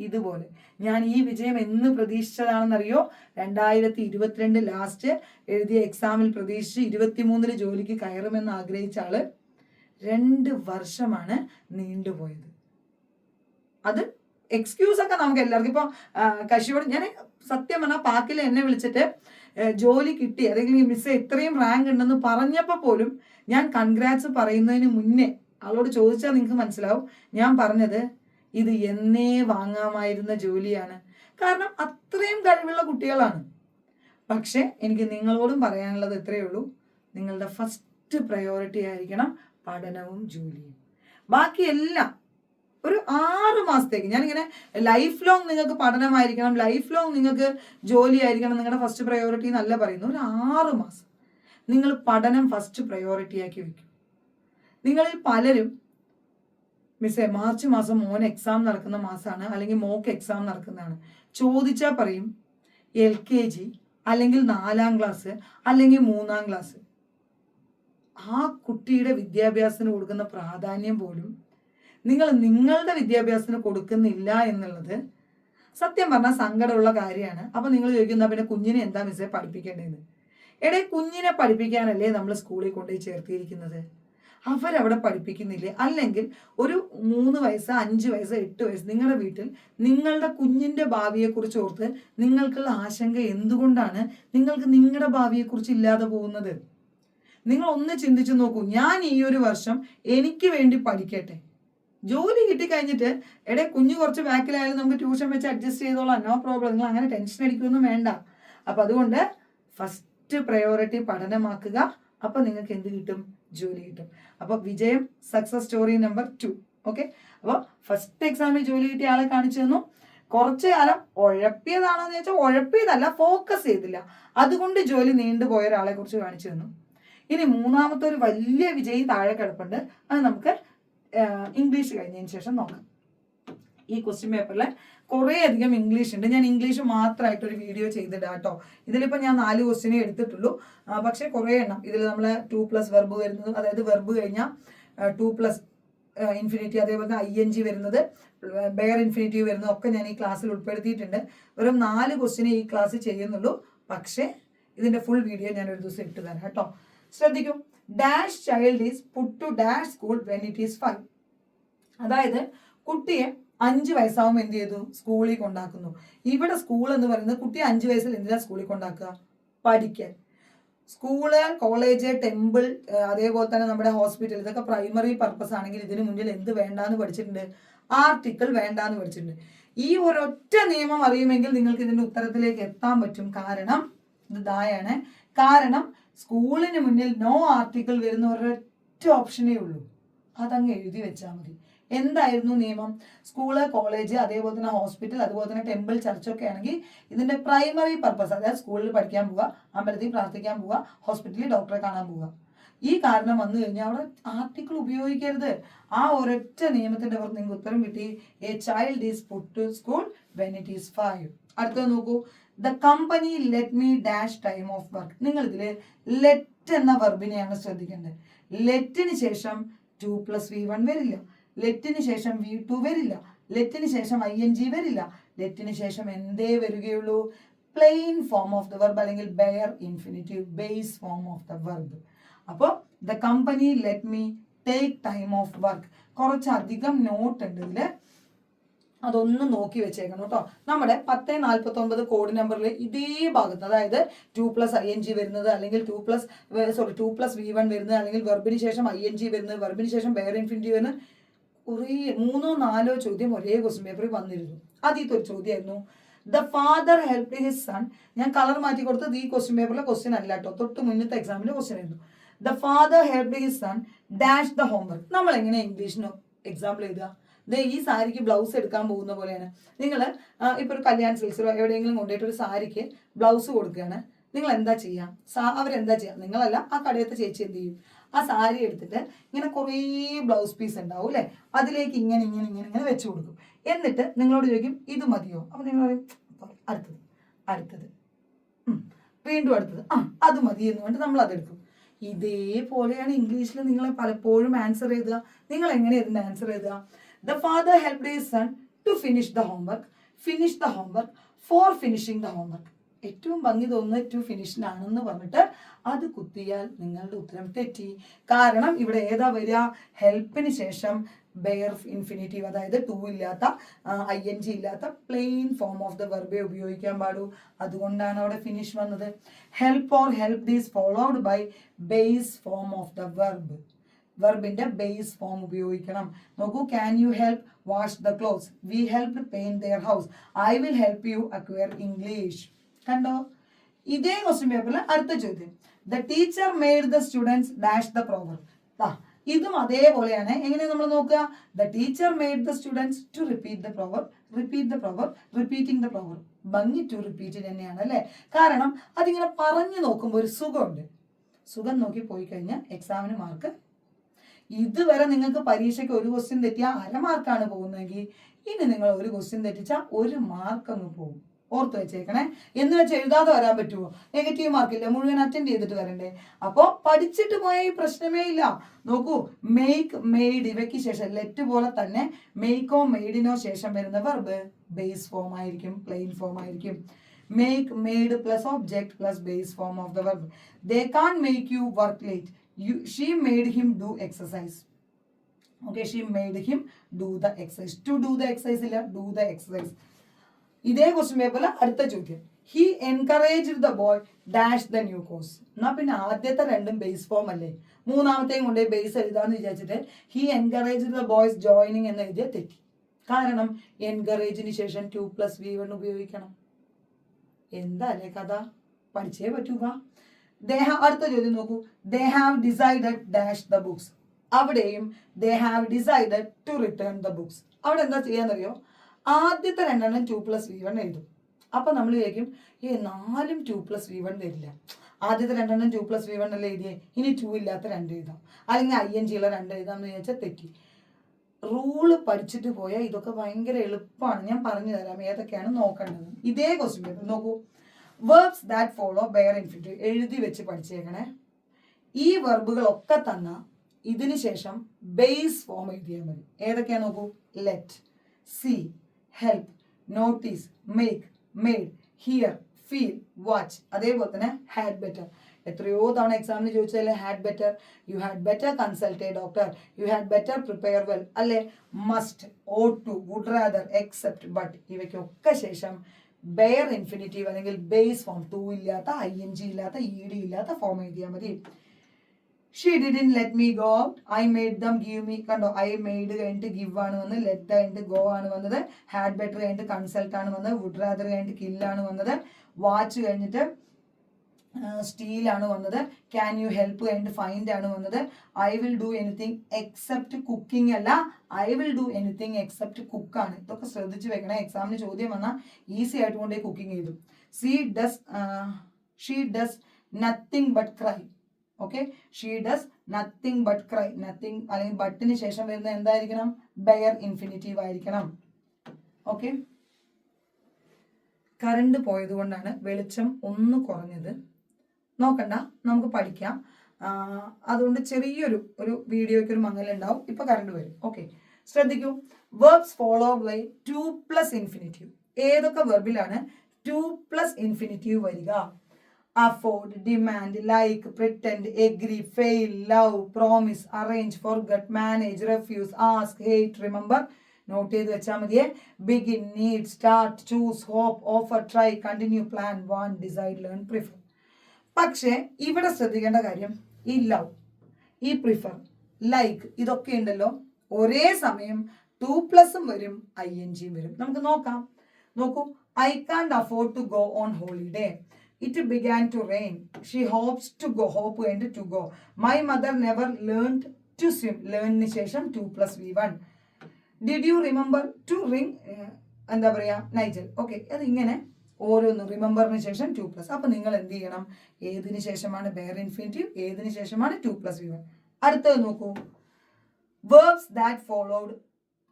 ഇതുപോലെ ഞാൻ ഈ വിജയം എന്ന് പ്രതീക്ഷിച്ചതാണെന്നറിയോ? 2022 ലാസ്റ്റ് എഴുതിയ എക്സാമിൽ പ്രതീക്ഷിച്ച് 23 ജോലിക്ക് കയറുമെന്ന് ആഗ്രഹിച്ച ആള് 2 വർഷമാണ് നീണ്ടുപോയത്. അത് എക്സ്ക്യൂസ് ഒക്കെ നമുക്ക് എല്ലാവർക്കും. ഇപ്പൊ കശിയോട് ഞാൻ സത്യം പറഞ്ഞാൽ പാക്കിൽ എന്നെ വിളിച്ചിട്ട് ജോലി കിട്ടി, അല്ലെങ്കിൽ മിസ് ഇത്രയും റാങ്ക് ഉണ്ടെന്ന് പറഞ്ഞപ്പോൾ പോലും ഞാൻ കൺഗ്രാറ്റ്സ് പറയുന്നതിന് മുന്നേ ആളോട് ചോദിച്ചാൽ നിങ്ങൾക്ക് മനസ്സിലാവും, ഞാൻ പറഞ്ഞത് ഇത് എന്നേ വാങ്ങാമായിരുന്ന ജോലിയാണ്. കാരണം അത്രയും കഴിവുള്ള കുട്ടികളാണ്. പക്ഷെ എനിക്ക് നിങ്ങളോടും പറയാനുള്ളത് ഇത്രയേ ഉള്ളൂ, നിങ്ങളുടെ ഫസ്റ്റ് പ്രയോറിറ്റി ആയിരിക്കണം പഠനവും ജോലിയും. ബാക്കിയെല്ലാം ഒരു 6 മാസത്തേക്ക്, ഞാനിങ്ങനെ ലൈഫ് ലോങ് നിങ്ങൾക്ക് പഠനമായിരിക്കണം, ലൈഫ് ലോങ് നിങ്ങൾക്ക് ജോലി ആയിരിക്കണം നിങ്ങളുടെ ഫസ്റ്റ് പ്രയോറിറ്റി എന്നല്ല പറയുന്നു. ഒരു 6 മാസം നിങ്ങൾ പഠനം ഫസ്റ്റ് പ്രയോറിറ്റി ആക്കി വെക്കും. നിങ്ങളിൽ പലരും മിസ്സേ മാർച്ച് മാസം മോന് എക്സാം നടക്കുന്ന മാസമാണ്, അല്ലെങ്കിൽ മോക്ക് എക്സാം നടക്കുന്നതാണ്, ചോദിച്ചാൽ പറയും LKG അല്ലെങ്കിൽ 4ാം ക്ലാസ് അല്ലെങ്കിൽ 3ാം ക്ലാസ്. ആ കുട്ടിയുടെ വിദ്യാഭ്യാസത്തിന് കൊടുക്കുന്ന പ്രാധാന്യം പോലും നിങ്ങൾ നിങ്ങളുടെ വിദ്യാഭ്യാസത്തിന് കൊടുക്കുന്നില്ല എന്നുള്ളത് സത്യം പറഞ്ഞാൽ സങ്കടമുള്ള കാര്യമാണ്. അപ്പൊ നിങ്ങൾ ചോദിക്കുന്ന പിന്നെ കുഞ്ഞിനെ എന്താ മിസ്സേ പഠിപ്പിക്കേണ്ടതെന്ന്. കുഞ്ഞിനെ പഠിപ്പിക്കാനല്ലേ നമ്മൾ സ്കൂളിൽ കൊണ്ടുപോയി ചേർത്തിയിരിക്കുന്നത്? അവരവിടെ പഠിപ്പിക്കുന്നില്ലേ? അല്ലെങ്കിൽ ഒരു 3 വയസ്സ് 5 വയസ്സ് 8 വയസ്സ് നിങ്ങളുടെ വീട്ടിൽ നിങ്ങളുടെ കുഞ്ഞിന്റെ ഭാവിയെക്കുറിച്ച് ഓർത്ത് നിങ്ങൾക്കുള്ള ആശങ്ക എന്തുകൊണ്ടാണ് നിങ്ങൾക്ക് നിങ്ങളുടെ ഭാവിയെക്കുറിച്ച് ഇല്ലാതെ പോകുന്നത്? നിങ്ങൾ ഒന്ന് ചിന്തിച്ചു നോക്കൂ. ഞാൻ ഈ ഒരു വർഷം എനിക്ക് വേണ്ടി പഠിക്കട്ടെ, ജോലി കിട്ടിക്കഴിഞ്ഞിട്ട് കുഞ്ഞ് കുറച്ച് ബാക്കിലായാലും നമുക്ക് ട്യൂഷൻ വെച്ച് അഡ്ജസ്റ്റ് ചെയ്തോളാം, നോ പ്രോബ്ലം, നിങ്ങൾ അങ്ങനെ ടെൻഷൻ അടിക്കുകയൊന്നും വേണ്ട. അപ്പൊ അതുകൊണ്ട് ഫസ്റ്റ് പ്രയോറിറ്റി പഠനമാക്കുക. അപ്പൊ നിങ്ങൾക്ക് എന്ത് കിട്ടും? ജോലി കിട്ടും. അപ്പൊ വിജയം സക്സസ് സ്റ്റോറി നമ്പർ 2. ഓക്കെ, അപ്പോൾ ഫസ്റ്റ് എക്സാമിൽ ജോലി കിട്ടിയ ആളെ കാണിച്ചു തന്നു. കുറച്ചു കാലം ഉഴപ്പിയതാണോ എന്ന് ചോദിച്ചാൽ ഉഴപ്പിയതല്ല, ഫോക്കസ് ചെയ്തില്ല, അതുകൊണ്ട് ജോലി നീണ്ടുപോയ ഒരാളെ കുറിച്ച് കാണിച്ചു തന്നു. ഇനി മൂന്നാമത്തെ ഒരു വലിയ വിജയി താഴെ കിടപ്പുണ്ട്, അത് നമുക്ക് ഇംഗ്ലീഷ് കഴിഞ്ഞതിന് ശേഷം നോക്കാം. ഈ ക്വസ്റ്റ്യൻ പേപ്പറിൽ കുറേ അധികം ഇംഗ്ലീഷ് ഉണ്ട്. ഞാൻ ഇംഗ്ലീഷ് മാത്രമായിട്ടൊരു വീഡിയോ ചെയ്തിടാം കേട്ടോ. ഇതിലിപ്പോൾ ഞാൻ 4 ക്വസ്റ്റ്യനേ എടുത്തിട്ടുള്ളൂ, പക്ഷേ കുറേ എണ്ണം ഇതിൽ നമ്മൾ 2+ വെർബ് വരുന്നത്, അതായത് വെർബ് കഴിഞ്ഞാൽ 2+ ഇൻഫിനിറ്റി, അതേപോലെ തന്നെ ING വരുന്നത്, ബെയർ ഇൻഫിനിറ്റീവ് വരുന്നത് ഒക്കെ ഞാൻ ഈ ക്ലാസ്സിൽ ഉൾപ്പെടുത്തിയിട്ടുണ്ട്. വെറും 4 ക്വസ്റ്റ്യനേ ഈ ക്ലാസ് ചെയ്യുന്നുള്ളൂ, പക്ഷേ ഇതിന്റെ ഫുൾ വീഡിയോ ഞാൻ ഒരു ദിവസം ഇട്ട് തരാം കേട്ടോ. ശ്രദ്ധിക്കും, dash child is put to dash school when it is 5. അതായത് കുട്ടിയെ 5 വയസ്സാവുമ്പോൾ എന്ത് ചെയ്തു? സ്കൂളിൽ കൊണ്ടാക്കുന്നു. ഇവിടെ സ്കൂൾ എന്ന് പറയുന്നത് കുട്ടിയെ 5 വയസ്സിൽ എന്തിനാ സ്കൂളിൽ കൊണ്ടാക്കുക? പഠിക്കാൻ. സ്കൂള്, കോളേജ്, ടെമ്പിൾ, അതേപോലെ തന്നെ നമ്മുടെ ഹോസ്പിറ്റൽ, ഇതൊക്കെ പ്രൈമറി പർപ്പസ് ആണെങ്കിൽ ഇതിന് മുന്നിൽ എന്ത് വേണ്ടാന്ന് പഠിച്ചിട്ടുണ്ട്? ആർട്ടിക്കിൾ വേണ്ടാന്ന് പഠിച്ചിട്ടുണ്ട്. ഈ ഒരൊറ്റ നിയമം അറിയുമെങ്കിൽ നിങ്ങൾക്ക് ഇതിന്റെ ഉത്തരത്തിലേക്ക് എത്താൻ പറ്റും. കാരണം ഇത് ദായാണ്. കാരണം സ്കൂളിന് മുന്നിൽ നോ ആർട്ടിക്കിൾ വരുന്ന ഒരൊറ്റ ഓപ്ഷനേ ഉള്ളൂ, അതങ്ങ് എഴുതി വെച്ചാൽ മതി. എന്തായിരുന്നു നിയമം? സ്കൂള്, കോളേജ്, അതേപോലെ തന്നെ ഹോസ്പിറ്റൽ, അതുപോലെ തന്നെ ടെമ്പിൾ, ചർച്ചൊക്കെ ആണെങ്കിൽ ഇതിന്റെ പ്രൈമറി പർപ്പസ്, അതായത് സ്കൂളിൽ പഠിക്കാൻ പോവുക, അമ്പലത്തിൽ പ്രാർത്ഥിക്കാൻ പോവുക, ഹോസ്പിറ്റലിൽ ഡോക്ടറെ കാണാൻ പോവുക. ഈ കാരണം വന്നു കഴിഞ്ഞാൽ അവിടെ ആർട്ടിക്കിൾ ഉപയോഗിക്കരുത്. ആ ഒരൊറ്റ നിയമത്തിന്റെ പുറത്ത് നിങ്ങൾക്ക് ഉത്തരം കിട്ടി. A child is put to school when it is 5. അടുത്തത് നോക്കൂ, the company let me dash time off work. നിങ്ങൾ ഇതില് ലെറ്റ് എന്ന വെർബിനെയാണ് ശ്രദ്ധിക്കേണ്ടത്. ലെറ്റിന് ശേഷം 2+ V1 വരില്ല, ലെറ്റിന് ശേഷം V2 വരില്ല, ലെറ്റിന് ശേഷം ING വരില്ല, ലെറ്റിന് ശേഷം എന്തേ വരികയുള്ളൂ? Plain form of the verb, അല്ലെങ്കിൽ bare infinitive, base form of the verb. അപ്പോൾ the company let me take time off work. കുറച്ചധികം നോട്ട് ഉണ്ട് ഇതില്, അതൊന്ന് നോക്കി വെച്ചേക്കണം കേട്ടോ. നമ്മുടെ 1049 കോഡ് നമ്പറിൽ ഇതേ ഭാഗത്ത്, അതായത് 2+ ING വരുന്നത്, അല്ലെങ്കിൽ 2+ V1 വരുന്നത്, അല്ലെങ്കിൽ വെർബിന് ശേഷം ING വരുന്നത്, വെർബിന് ശേഷം ബെയർ ഇൻഫിനിറ്റീവ് വരുന്നത്, കുറേ 3-4 ചോദ്യം ഒരേ ക്വസ്റ്റ്യൻ പേപ്പറിൽ വന്നിരുന്നു. ആദ്യത്തെ ഒരു ചോദ്യമായിരുന്നു the father helped his son. ഞാൻ കളർ മാറ്റി കൊടുത്തത് ഈ ക്വസ്റ്റ്യൻ പേപ്പറിലെ ക്വസ്റ്റ്യൻ അല്ല കേട്ടോ, തൊട്ട് മുന്നത്തെ എക്സാമിന്റെ ക്വസ്റ്റ്യൻ ആയിരുന്നു. The father helped his sun dash the homework. നമ്മൾ എങ്ങനെ ഇംഗ്ലീഷിന് എക്സാമ്പിൾ എഴുതുക? ഈ സാരിക്ക് ബ്ലൗസ് എടുക്കാൻ പോകുന്ന പോലെയാണ്. നിങ്ങൾ ഇപ്പൊ ഒരു കല്യാൺ സിൽക്സിലോ എവിടെയെങ്കിലും കൊണ്ടുപോയിട്ട് ഒരു സാരിക്ക് ബ്ലൗസ് കൊടുക്കുകയാണ്, നിങ്ങൾ എന്താ ചെയ്യാം? അവരെന്താ ചെയ്യാം? നിങ്ങളല്ല, ആ കടയത്തെ ചേച്ചി എന്ത് ചെയ്യും? ആ സാരി എടുത്തിട്ട് ഇങ്ങനെ കുറേ ബ്ലൗസ് പീസ് ഉണ്ടാവും അല്ലെ, അതിലേക്ക് ഇങ്ങനെ ഇങ്ങനെ ഇങ്ങനെ ഇങ്ങനെ വെച്ച് കൊടുക്കും. എന്നിട്ട് നിങ്ങളോട് ചോദിക്കും ഇത് മതിയോ? അപ്പൊ നിങ്ങൾ പറയും അടുത്തത്, അടുത്തത്, വീണ്ടും അടുത്തത്, അത് മതി എന്ന് പറഞ്ഞിട്ട് നമ്മൾ അതെടുക്കും. ഇതേപോലെയാണ് ഇംഗ്ലീഷിൽ നിങ്ങൾ പലപ്പോഴും ആൻസർ എഴുതുക. നിങ്ങൾ എങ്ങനെ ഇതിന്റെ ആൻസർ എഴുതുക? The father helped his son to finish the homework, finish the homework, for finishing the homework. ഏറ്റവും ഭംഗി തോന്നുന്നത് ടു ഫിനിഷിനാണെന്ന് പറഞ്ഞിട്ട് അത് കുത്തിയാൽ നിങ്ങളുടെ ഉത്തരം തെറ്റി. കാരണം ഇവിടെ ഏതാ വരിക? ഹെൽപ്പിന് ശേഷം ബെയർ ഇൻഫിനിറ്റീവ്, അതായത് 2 ഇല്ലാത്ത, ING ഇല്ലാത്ത പ്ലെയിൻ ഫോം ഓഫ് ദ വെർബേ ഉപയോഗിക്കാൻ പാടൂ. അതുകൊണ്ടാണ് അവിടെ ഫിനിഷ് വന്നത്. Help or help is followed by base form of the verb. വെർബിന്റെ ബേസ് ഫോം ഉപയോഗിക്കണം. നോക്കൂ, can you help wash the clothes, we help paint their house, I will help you acquire English. കണ്ടോ? ഇതേ question പേപ്പറിൽ അടുത്ത ചോദ്യം, the teacher made the students dash the proverb. ഇതും അതേപോലെയാണ്. എങ്ങനെ നമ്മൾ നോക്കുക? The teacher made the students to repeat the proverb, repeat the proverb, repeating the proverb. ഭംഗി ടു റിപ്പീറ്റ് തന്നെയാണ് അല്ലേ? കാരണം അതിങ്ങനെ പറഞ്ഞു നോക്കുമ്പോൾ ഒരു സുഖമുണ്ട്. സുഖം നോക്കി പോയി കഴിഞ്ഞാൽ എക്സാമിന് മാർക്ക്. ഇതുവരെ നിങ്ങൾക്ക് പരീക്ഷയ്ക്ക് ഒരു ക്വസ്റ്റ്യൻ തെറ്റിയാൽ 1/2 മാർക്കാണ് പോകുന്നതെങ്കിൽ ഇനി നിങ്ങൾ ഒരു ക്വസ്റ്റ്യൻ തെറ്റിച്ചാൽ 1 മാർക്ക് അങ്ങ് പോകും. ഓർത്ത് വെച്ചേക്കണേ. എന്ന് വെച്ച് എഴുതാതെ വരാൻ പറ്റുമോ? നെഗറ്റീവ് മാർക്കില്ല, മുഴുവൻ അറ്റൻഡ് ചെയ്തിട്ട് വരണ്ടേ? അപ്പോൾ പഠിച്ചിട്ട് പോയ ഈ പ്രശ്നമേ ഇല്ല. നോക്കൂ, മെയ്ക്ക്, മെയ്ഡ്, ഇവയ്ക്ക് ശേഷം ലെറ്റ് പോലെ തന്നെ മെയ്ക്കോ മെയ്ഡിനോ ശേഷം വരുന്ന വെർബ് ബേസ് ഫോം ആയിരിക്കും, പ്ലെയിൻ ഫോം ആയിരിക്കും. Make, made plus object plus base form of the verb. They can make you work late, she made him do exercise. Okay, she made him do the exercise. To do the exercise ഇല്ല, do the exercise. ഇതേ question പേപ്പറിൽ അടുത്ത ചോദ്യം, he encouraged the boy dash the new course. എന്നാ പിന്നെ ആദ്യത്തെ രണ്ടും base form അല്ലേ, മൂന്നാമത്തെയും കൊണ്ടേ ബേസ് എഴുതാന്ന് വിചാരിച്ചിട്ട് he encouraged the boys joining എന്ന് എഴുതിയ തെറ്റി. കാരണം എൻകറേജിന് ശേഷം 2+ V1 ഉപയോഗിക്കണം. എന്താ അല്ലേ കഥ? പഠിച്ചേ പറ്റൂക. അടുത്ത ചോദ്യം നോക്കൂ, they have decided dash the books. അവിടെയും they have decided to return the books. അവിടെ എന്താ ചെയ്യാന്നറിയോ? ആദ്യത്തെ 2 2+V1 എഴുതും. അപ്പൊ നമ്മൾ വിചാരിക്കും 4 2+V1 തരില്ല. ആദ്യത്തെ 2 2+V1 അല്ലേ എഴുതിയേ, ഇനി 2 ഇല്ലാത്ത 2 എഴുതാം, അല്ലെങ്കിൽ ING ഉള്ള 2 എഴുതാം എന്ന് വിചാരിച്ചാൽ തെറ്റി. റൂള് പഠിച്ചിട്ട് പോയാൽ ഇതൊക്കെ ഭയങ്കര എളുപ്പമാണ്. ഞാൻ പറഞ്ഞു തരാം ഏതൊക്കെയാണ് നോക്കേണ്ടത്. ഇതേ ക്വസ്റ്റ്യൻ പേപ്പർ നോക്കൂ. Verbs that follow bare infinitive എഴുതി വെച്ച് പഠിച്ചേക്കണേ. ഈ വെർബുകളൊക്കെ തന്ന ഇതിന് ശേഷം ബേസ് ഫോം എഴുതിയാൽ മതി. ഏതൊക്കെയാ നോക്കൂ. Let, see, help, notice, make, made, hear, feel, watch. അതേപോലെ തന്നെ ഹാഡ് ബെറ്റർ. എത്രയോ തവണ എക്സാമിന് ചോദിച്ചതല്ലേ had better. You had better consult a doctor, you had better prepare well അല്ലേ. Must, ought to, would rather, except, but. ഇവയ്ക്കൊക്കെ ശേഷം bare infinitive അല്ലെങ്കിൽ ബേസ് ഫോം 2 ഇല്ലാത്ത, ING ഇല്ലാത്ത, ED ഇല്ലാത്ത ഫോം എഴുതിയാൽ മതി. She didn't let me go out, I made them give me. കണ്ടോ, ഐ മെയ്ഡ് കഴിഞ്ഞിട്ട് ഗിവ് ആണ് വന്നത്, ലെറ്റ് കഴിഞ്ഞിട്ട് ഗോ ആണ് വന്നത്, ഹാഡ് ബെറ്റർ കഴിഞ്ഞിട്ട് കൺസൾട്ട് ആണ് വന്നത്, വുഡ് റാദർ കഴിഞ്ഞിട്ട് കില്ലാണ് വന്നത്, വാച്ച് കഴിഞ്ഞിട്ട് സ്റ്റീൽ ആണ് വന്നത്, ക്യാൻ യു ഹെൽപ്പ് കഴിഞ്ഞിട്ട് ഫൈൻഡ് ആണ് വന്നത്, I will do anything except cooking അല്ല, I will do anything except കുക്കാണ്. ഇതൊക്കെ ശ്രദ്ധിച്ച് വെക്കണേ. എക്സാമിന് ചോദ്യം വന്നാൽ ഈസി ആയിട്ട് കൊണ്ടേ കുക്കിംഗ് ചെയ്തു. She does nothing but cry. Okay, she does nothing but cry. Nothing അല്ലെങ്കിൽ ബട്ടിന് ശേഷം വരുന്നത് എന്തായിരിക്കണം, ബെയർ ഇൻഫിനിറ്റീവ് ആയിരിക്കണം. ഓക്കെ, കറണ്ട് പോയത് കൊണ്ടാണ് വെളിച്ചം ഒന്ന് കുറഞ്ഞത്. നോക്കണ്ട, നമുക്ക് പഠിക്കാം. അതുകൊണ്ട് ചെറിയൊരു വീഡിയോയ്ക്ക് ഒരു മങ്ങലുണ്ടാവും. ഇപ്പൊ കറണ്ട് വരും. ഓക്കെ, ശ്രദ്ധിക്കൂ. Verbs followed by to infinitive. ഏതൊക്കെ വെർബിലാണ് 2+ഇൻഫിനിറ്റീവ് വരിക? Afford, demand, like, pretend, agree, fail, love, promise, arrange, forget, manage, refuse, ask, hate, remember. Note ചെയ്ത് വെച്ചാൽ മതിയേ. Begin, need, start, choose, hope, offer, try, continue, plan, want, decide, learn, prefer. പക്ഷേ ഇവിടെ ശ്രദ്ധിക്കേണ്ട കാര്യം, ഈ ലവ്, ഈ പ്രിഫർ, ലൈക്ക് ഇതൊക്കെ ഉണ്ടല്ലോ, ഒരേ സമയം 2+ വരും, ING വരും. നമുക്ക് നോക്കാം. നോക്കൂ. I can't afford to go on holiday. It began to rain. She hopes to go. Hope and to go. My mother never learned to swim. Learn ന് ശേഷം 2+V1. Did you remember to ring? എന്താ പറയാ, Nigel. Okay, അത് ഇങ്ങനെ ഓരോന്നും റിമെമ്പറിന് ശേഷം 2+. അപ്പൊ നിങ്ങൾ എന്ത് ചെയ്യണം, ഏതിന് ശേഷമാണ് ബെയർ ഇൻഫിനിറ്റീവ്, ഏതിന് ശേഷമാണ് 2+V1. അടുത്തത് നോക്കൂ. Verbs that followed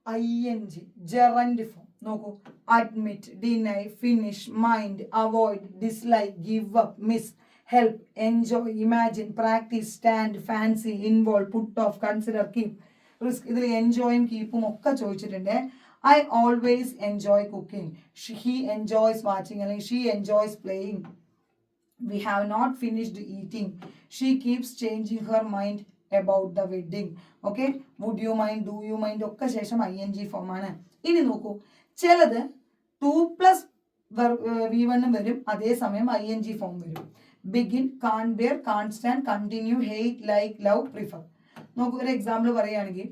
ING gerund form. നോക്കൂ. Admit, deny, finish, mind, avoid, dislike, give up, miss, help, enjoy, imagine, practise, stand, fancy, involve, put off, consider, keep, risk. ഇതിൽ എൻജോയും കീപ്പും ഒക്കെ ചോദിച്ചിട്ടുണ്ട്. I always enjoy cooking. He enjoys watching അല്ലെങ്കിൽ she enjoys playing. We have not finished eating. She keeps changing her mind about the wedding. Okay, would you mind, do you mind ഒക്കെ ശേഷം ING form ആണ്. ഇനി നോക്കൂ, ചിലത് 2+V1 വരും, അതേസമയം ING form വരും. Begin, can't bear, can't stand, continue, hate, like, love, prefer. നോക്കൂ, ഒരു എക്സാമ്പിൾ പറയുകയാണെങ്കിൽ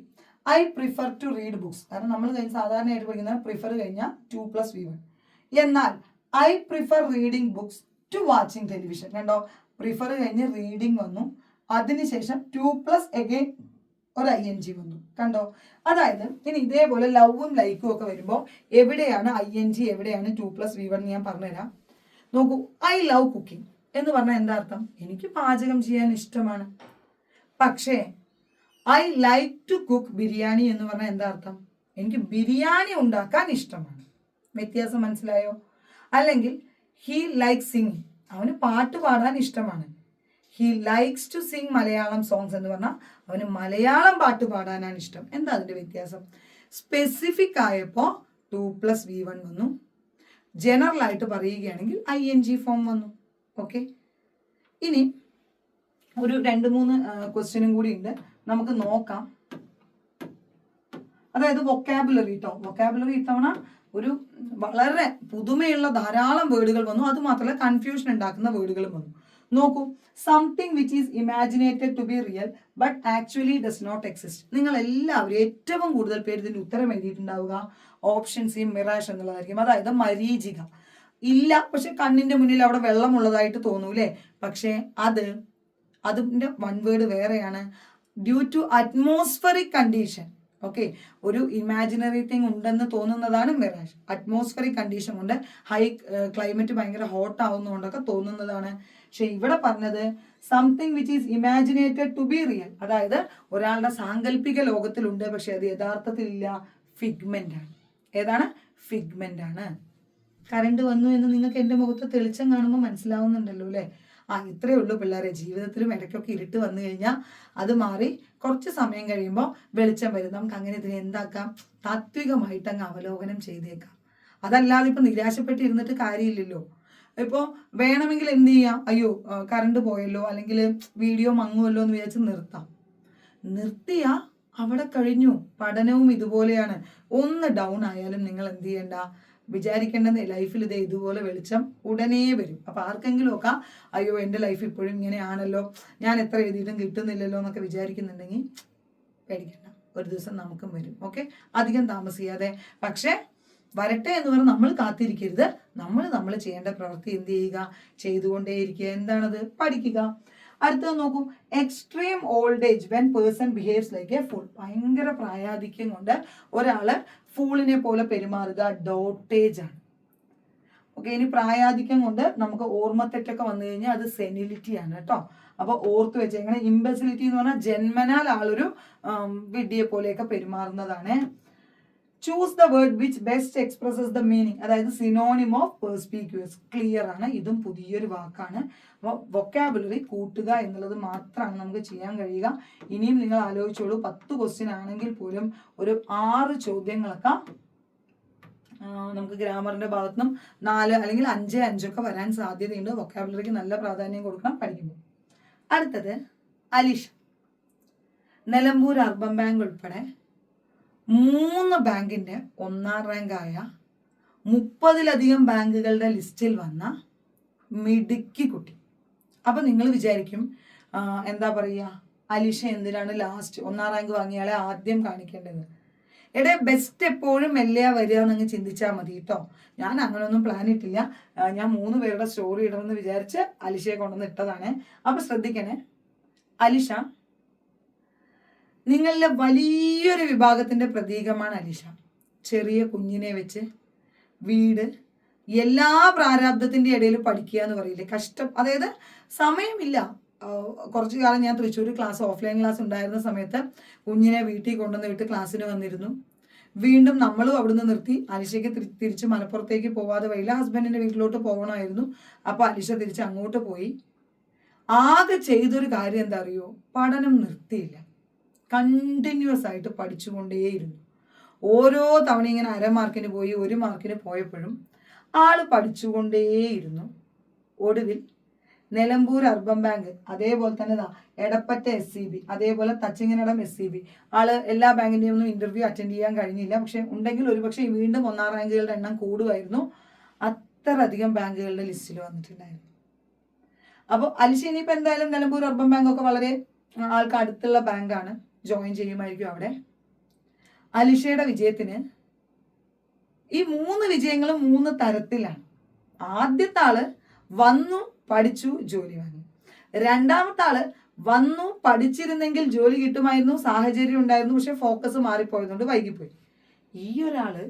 I prefer to read books. കാരണം നമ്മൾ സാധാരണയായിട്ട് പഠിക്കുന്ന പ്രിഫർ കഴിഞ്ഞാൽ 2+V1. എന്നാൽ I prefer reading books to watching television. കണ്ടോ, പ്രിഫർ കഴിഞ്ഞ് റീഡിങ് വന്നു, അതിനുശേഷം 2+ അഗൈൻ ഒരു ING വന്നു. കണ്ടോ, അതായത് ഇനി ഇതേപോലെ ലവും ലൈക്കും ഒക്കെ വരുമ്പോൾ എവിടെയാണ് ING, എവിടെയാണ് 2+V1 ഞാൻ പറഞ്ഞുതരാം. നോക്കൂ. ഐ ലവ് കുക്കിംഗ് എന്ന് പറഞ്ഞാൽ എന്താ അർത്ഥം? എനിക്ക് പാചകം ചെയ്യാൻ ഇഷ്ടമാണ്. പക്ഷേ I like to cook biryani എന്ന് പറഞ്ഞാൽ എന്താ അർത്ഥം? എനിക്ക് ബിരിയാണി ഉണ്ടാക്കാൻ ഇഷ്ടമാണ്. വ്യത്യാസം മനസ്സിലായോ? അല്ലെങ്കിൽ ഹി ലൈക്ക് സിംഗിങ്, അവന് പാട്ട് പാടാൻ ഇഷ്ടമാണ്. He likes to sing Malayalam songs എന്ന് പറഞ്ഞാൽ അവന് മലയാളം പാട്ട് പാടാനാണ് ഇഷ്ടം. എന്താ അതിൻ്റെ വ്യത്യാസം? സ്പെസിഫിക് ആയപ്പോൾ 2+V1 വന്നു, ജനറൽ ആയിട്ട് പറയുകയാണെങ്കിൽ ING ഫോം വന്നു. ഓക്കെ, ഇനി ഒരു 2-3 ക്വസ്റ്റ്യനും കൂടി ഉണ്ട്, നമുക്ക് നോക്കാം. അതായത് വൊക്കാബുലറി കേട്ടോ. വൊക്കാബുലറി ഇത്തവണ ഒരു വളരെ പുതുമയുള്ള ധാരാളം വേർഡുകൾ വന്നു. അത് മാത്രമല്ല കൺഫ്യൂഷൻ ഉണ്ടാക്കുന്ന വേർഡുകളും വന്നു. നോക്കൂ. Something which is imaginated to be real but actually does not exist. നിങ്ങൾ എല്ലാവരും ഏറ്റവും കൂടുതൽ പേര് ഇതിൻ്റെ ഉത്തരം എഴുതിയിട്ടുണ്ടാവുക ഓപ്ഷൻ സി മിറാഷ് എന്നുള്ളതായിരിക്കും. അതായത് മരീചിക. ഇല്ല, പക്ഷെ കണ്ണിന്റെ മുന്നിൽ അവിടെ വെള്ളമുള്ളതായിട്ട് തോന്നൂലേ? പക്ഷേ അതിൻ്റെ വൺ വേർഡ് വേറെയാണ്. Due to atmospheric condition okay, ഒരു ഇമാജിനറി തിങ് ഉണ്ടെന്ന് തോന്നുന്നതാണ് മിറാഷ്. അറ്റ്മോസ്ഫറിക് കണ്ടീഷൻ കൊണ്ട് ഹൈ ക്ലൈമറ്റ് ഭയങ്കര ഹോട്ട് ആവുന്നതുകൊണ്ടൊക്കെ തോന്നുന്നതാണ്. പക്ഷെ ഇവിടെ പറഞ്ഞത് something which is imaginated to be real, അതായത് ഒരാളുടെ സാങ്കല്പിക ലോകത്തിലുണ്ട് പക്ഷെ അത് യഥാർത്ഥത്തിലില്ല, ഫിഗ്മെന്റ് ആണ്. ഏതാണ്? ഫിഗ്മെന്റ് ആണ്. കറണ്ട് വന്നു എന്ന് നിങ്ങൾക്ക് എൻ്റെ മുഖത്ത് തെളിച്ചം കാണുമ്പോൾ മനസ്സിലാവുന്നുണ്ടല്ലോ അല്ലേ? ഇത്രയേ ഉള്ളൂ പിള്ളേരെ. ജീവിതത്തിലും ഇടയ്ക്കൊക്കെ ഇരുട്ട് വന്നു കഴിഞ്ഞാൽ അത് മാറി കുറച്ച് സമയം കഴിയുമ്പോൾ വെളിച്ചം വരും. നമുക്ക് അങ്ങനെ ഇതിനെ എന്താക്കാം, താത്വികമായിട്ട് അങ്ങ് അവലോകനം ചെയ്തേക്കാം. അതല്ലാതെ ഇപ്പം നിരാശപ്പെട്ടിരുന്നിട്ട് കാര്യമില്ലല്ലോ. ഇപ്പോൾ വേണമെങ്കിൽ എന്ത് ചെയ്യാം, അയ്യോ കറണ്ട് പോയല്ലോ അല്ലെങ്കിൽ വീഡിയോ മങ്ങുമല്ലോ എന്ന് വിചാരിച്ച് നിർത്തിയാ അവിടെ കഴിഞ്ഞു. പഠനവും ഇതുപോലെയാണ്. ഒന്ന് ഡൗൺ ആയാലും നിങ്ങൾ എന്ത് ചെയ്യണ്ട, വിചാരിക്കേണ്ടത് ലൈഫിൽ ഇതുപോലെ വെളിച്ചം ഉടനെ വരും. അപ്പൊ ആർക്കെങ്കിലും ഒക്കെ അയ്യോ എൻ്റെ ലൈഫ് ഇപ്പോഴും ഇങ്ങനെയാണല്ലോ, ഞാൻ എത്ര എഴുതിയിട്ടും കിട്ടുന്നില്ലല്ലോ എന്നൊക്കെ വിചാരിക്കുന്നുണ്ടെങ്കിൽ പേടിക്കണ്ട, ഒരു ദിവസം നമുക്കും വരും. ഓക്കെ, അധികം താമസിയാതെ. പക്ഷെ വരട്ടെ എന്ന് പറഞ്ഞ് നമ്മൾ കാത്തിരിക്കരുത്. നമ്മൾ ചെയ്യേണ്ട പ്രവൃത്തി എന്ത് ചെയ്യുക, ചെയ്തുകൊണ്ടേയിരിക്കുക. എന്താണത്? പഠിക്കുക. അടുത്തത് നോക്കൂ, extreme old age when person behaves like A full. ഭയങ്കര പ്രായാധിക്യം കൊണ്ട് ഒരാള് ഫൂളിനെ പോലെ പെരുമാറുക, ഡോട്ടേജ് ആണ്. ഓക്കെ, ഇനി പ്രായാധിക്യം കൊണ്ട് നമുക്ക് ഓർമ്മത്തെറ്റൊക്കെ വന്നു കഴിഞ്ഞാൽ അത് സെനിലിറ്റി ആണ് കേട്ടോ. അപ്പൊ ഓർത്ത് വെച്ചേക്കണം. ഇംബെസിലിറ്റി എന്ന് പറഞ്ഞാൽ ജന്മനാൽ ആളൊരു വിഡ്ഢിയെ പോലെയൊക്കെ പെരുമാറുന്നതാണ്. Choose the word which best expresses the meaning, അതായത് സിനോണിം ഓഫ് പെർസ്പീക്യൂസ്. ക്ലിയർ ആണ്, ഇതും പുതിയൊരു വാക്കാണ്. അപ്പോൾ വൊക്കാബുലറി കൂട്ടുക എന്നുള്ളത് മാത്രമാണ് നമുക്ക് ചെയ്യാൻ കഴിയുക. ഇനിയും നിങ്ങൾ ആലോചിച്ചോളൂ, 10 ക്വസ്റ്റ്യൻ ആണെങ്കിൽ പോലും ഒരു 6 ചോദ്യങ്ങളൊക്കെ നമുക്ക് ഗ്രാമറിന്റെ ഭാഗത്തുനിന്നും 4 അല്ലെങ്കിൽ 5 ഒക്കെ വരാൻ സാധ്യതയുണ്ട്. വൊക്കാബുലറിക്ക് നല്ല പ്രാധാന്യം കൊടുക്കണം പഠിക്കുമ്പോൾ. അടുത്തത് അലിഷ. നിലമ്പൂർ അർബൻ ബാങ്ക് ഉൾപ്പെടെ 3 ബാങ്കിന്റെ 1ാം റാങ്കായ 30ലധികം ബാങ്കുകളുടെ ലിസ്റ്റിൽ വന്ന മിടുക്കി കുട്ടി. അപ്പൊ നിങ്ങൾ വിചാരിക്കും എന്താ പറയുക, അലിഷ എന്തിനാണ് ലാസ്റ്റ് 1ാം റാങ്ക് വാങ്ങിയാളെ ആദ്യം കാണിക്കേണ്ടത്? ബെസ്റ്റ് എപ്പോഴും മെല്ലെയാ വരിക എന്നങ്ങ് ചിന്തിച്ചാൽ മതി കേട്ടോ. ഞാൻ അങ്ങനെയൊന്നും പ്ലാൻ ഇട്ടില്ല. ഞാൻ 3 പേരുടെ സ്റ്റോറി ഇടണമെന്ന് വിചാരിച്ച് അലിഷയെ കൊണ്ടുവന്ന് ഇട്ടതാണ്. അപ്പൊ ശ്രദ്ധിക്കണേ, അലിഷ നിങ്ങളുടെ വലിയൊരു വിഭാഗത്തിന്റെ പ്രതീകമാണ് അലിഷ. ചെറിയ കുഞ്ഞിനെ വെച്ച് വീട്, എല്ലാ പ്രാരാബ്ദത്തിന്റെ ഇടയിൽ പഠിക്കുക എന്ന് പറയില്ലേ, കഷ്ടം. അതായത് സമയമില്ല. കുറച്ചു കാലം ഞാൻ തൃശ്ശൂർ ക്ലാസ്, ഓഫ്ലൈൻ ക്ലാസ് ഉണ്ടായിരുന്ന സമയത്ത് കുഞ്ഞിനെ വീട്ടിൽ കൊണ്ടുവന്ന് വിട്ട് ക്ലാസ്സിന് വന്നിരുന്നു. വീണ്ടും നമ്മളും അവിടുന്ന് നിർത്തി. അലിഷയ്ക്ക് തിരിച്ച് മലപ്പുറത്തേക്ക് പോവാതെ വയ്യില്ല, ഹസ്ബൻഡിന്റെ വീട്ടിലോട്ട് പോകണമായിരുന്നു. അപ്പൊ അലിഷ തിരിച്ച് അങ്ങോട്ട് പോയി. ആകെ ചെയ്തൊരു കാര്യം എന്താ അറിയോ, പഠനം നിർത്തിയില്ല. കണ്ടിന്യൂസ് ആയിട്ട് പഠിച്ചുകൊണ്ടേയിരുന്നു. ഓരോ തവണ ഇങ്ങനെ 1/2 മാർക്കിന് പോയി 1 മാർക്കിന് പോയപ്പോഴും ആള് പഠിച്ചുകൊണ്ടേയിരുന്നു. ഒടുവിൽ നിലമ്പൂർ അർബൻ ബാങ്ക്, അതേപോലെ തന്നെ എടപ്പറ്റ SCB, അതേപോലെ തച്ചിങ്ങനടം SCB, ആള് എല്ലാ ബാങ്കിന്റെയും ഒന്നും ഇന്റർവ്യൂ അറ്റൻഡ് ചെയ്യാൻ കഴിഞ്ഞില്ല. പക്ഷെ ഉണ്ടെങ്കിൽ ഒരുപക്ഷെ വീണ്ടും 1ാം റാങ്കുകളുടെ എണ്ണം കൂടുമായിരുന്നു. അത്രയധികം ബാങ്കുകളുടെ ലിസ്റ്റിൽ വന്നിട്ടുണ്ടായിരുന്നു. അപ്പോൾ അലിഷ ഇനിയിപ്പോൾ എന്തായാലും നിലമ്പൂർ അർബൻ ബാങ്ക് ഒക്കെ വളരെ ആൾക്ക് അടുത്തുള്ള ബാങ്കാണ്, ജോയിൻ ചെയ്യുമായിരിക്കും അവിടെ. അലിഷയുടെ വിജയത്തിന് ഈ 3 വിജയങ്ങളും 3 തരത്തിലാണ്. ആദ്യത്തെ ആള് വന്നു, പഠിച്ചു, ജോലി വാങ്ങി. രണ്ടാമത്തെ ആള് വന്നു, പഠിച്ചിരുന്നെങ്കിൽ ജോലി കിട്ടുമായിരുന്നു, സാഹചര്യം ഉണ്ടായിരുന്നു, പക്ഷെ ഫോക്കസ് മാറിപ്പോയതുകൊണ്ട് വൈകിപ്പോയി. ഈ ഒരാള്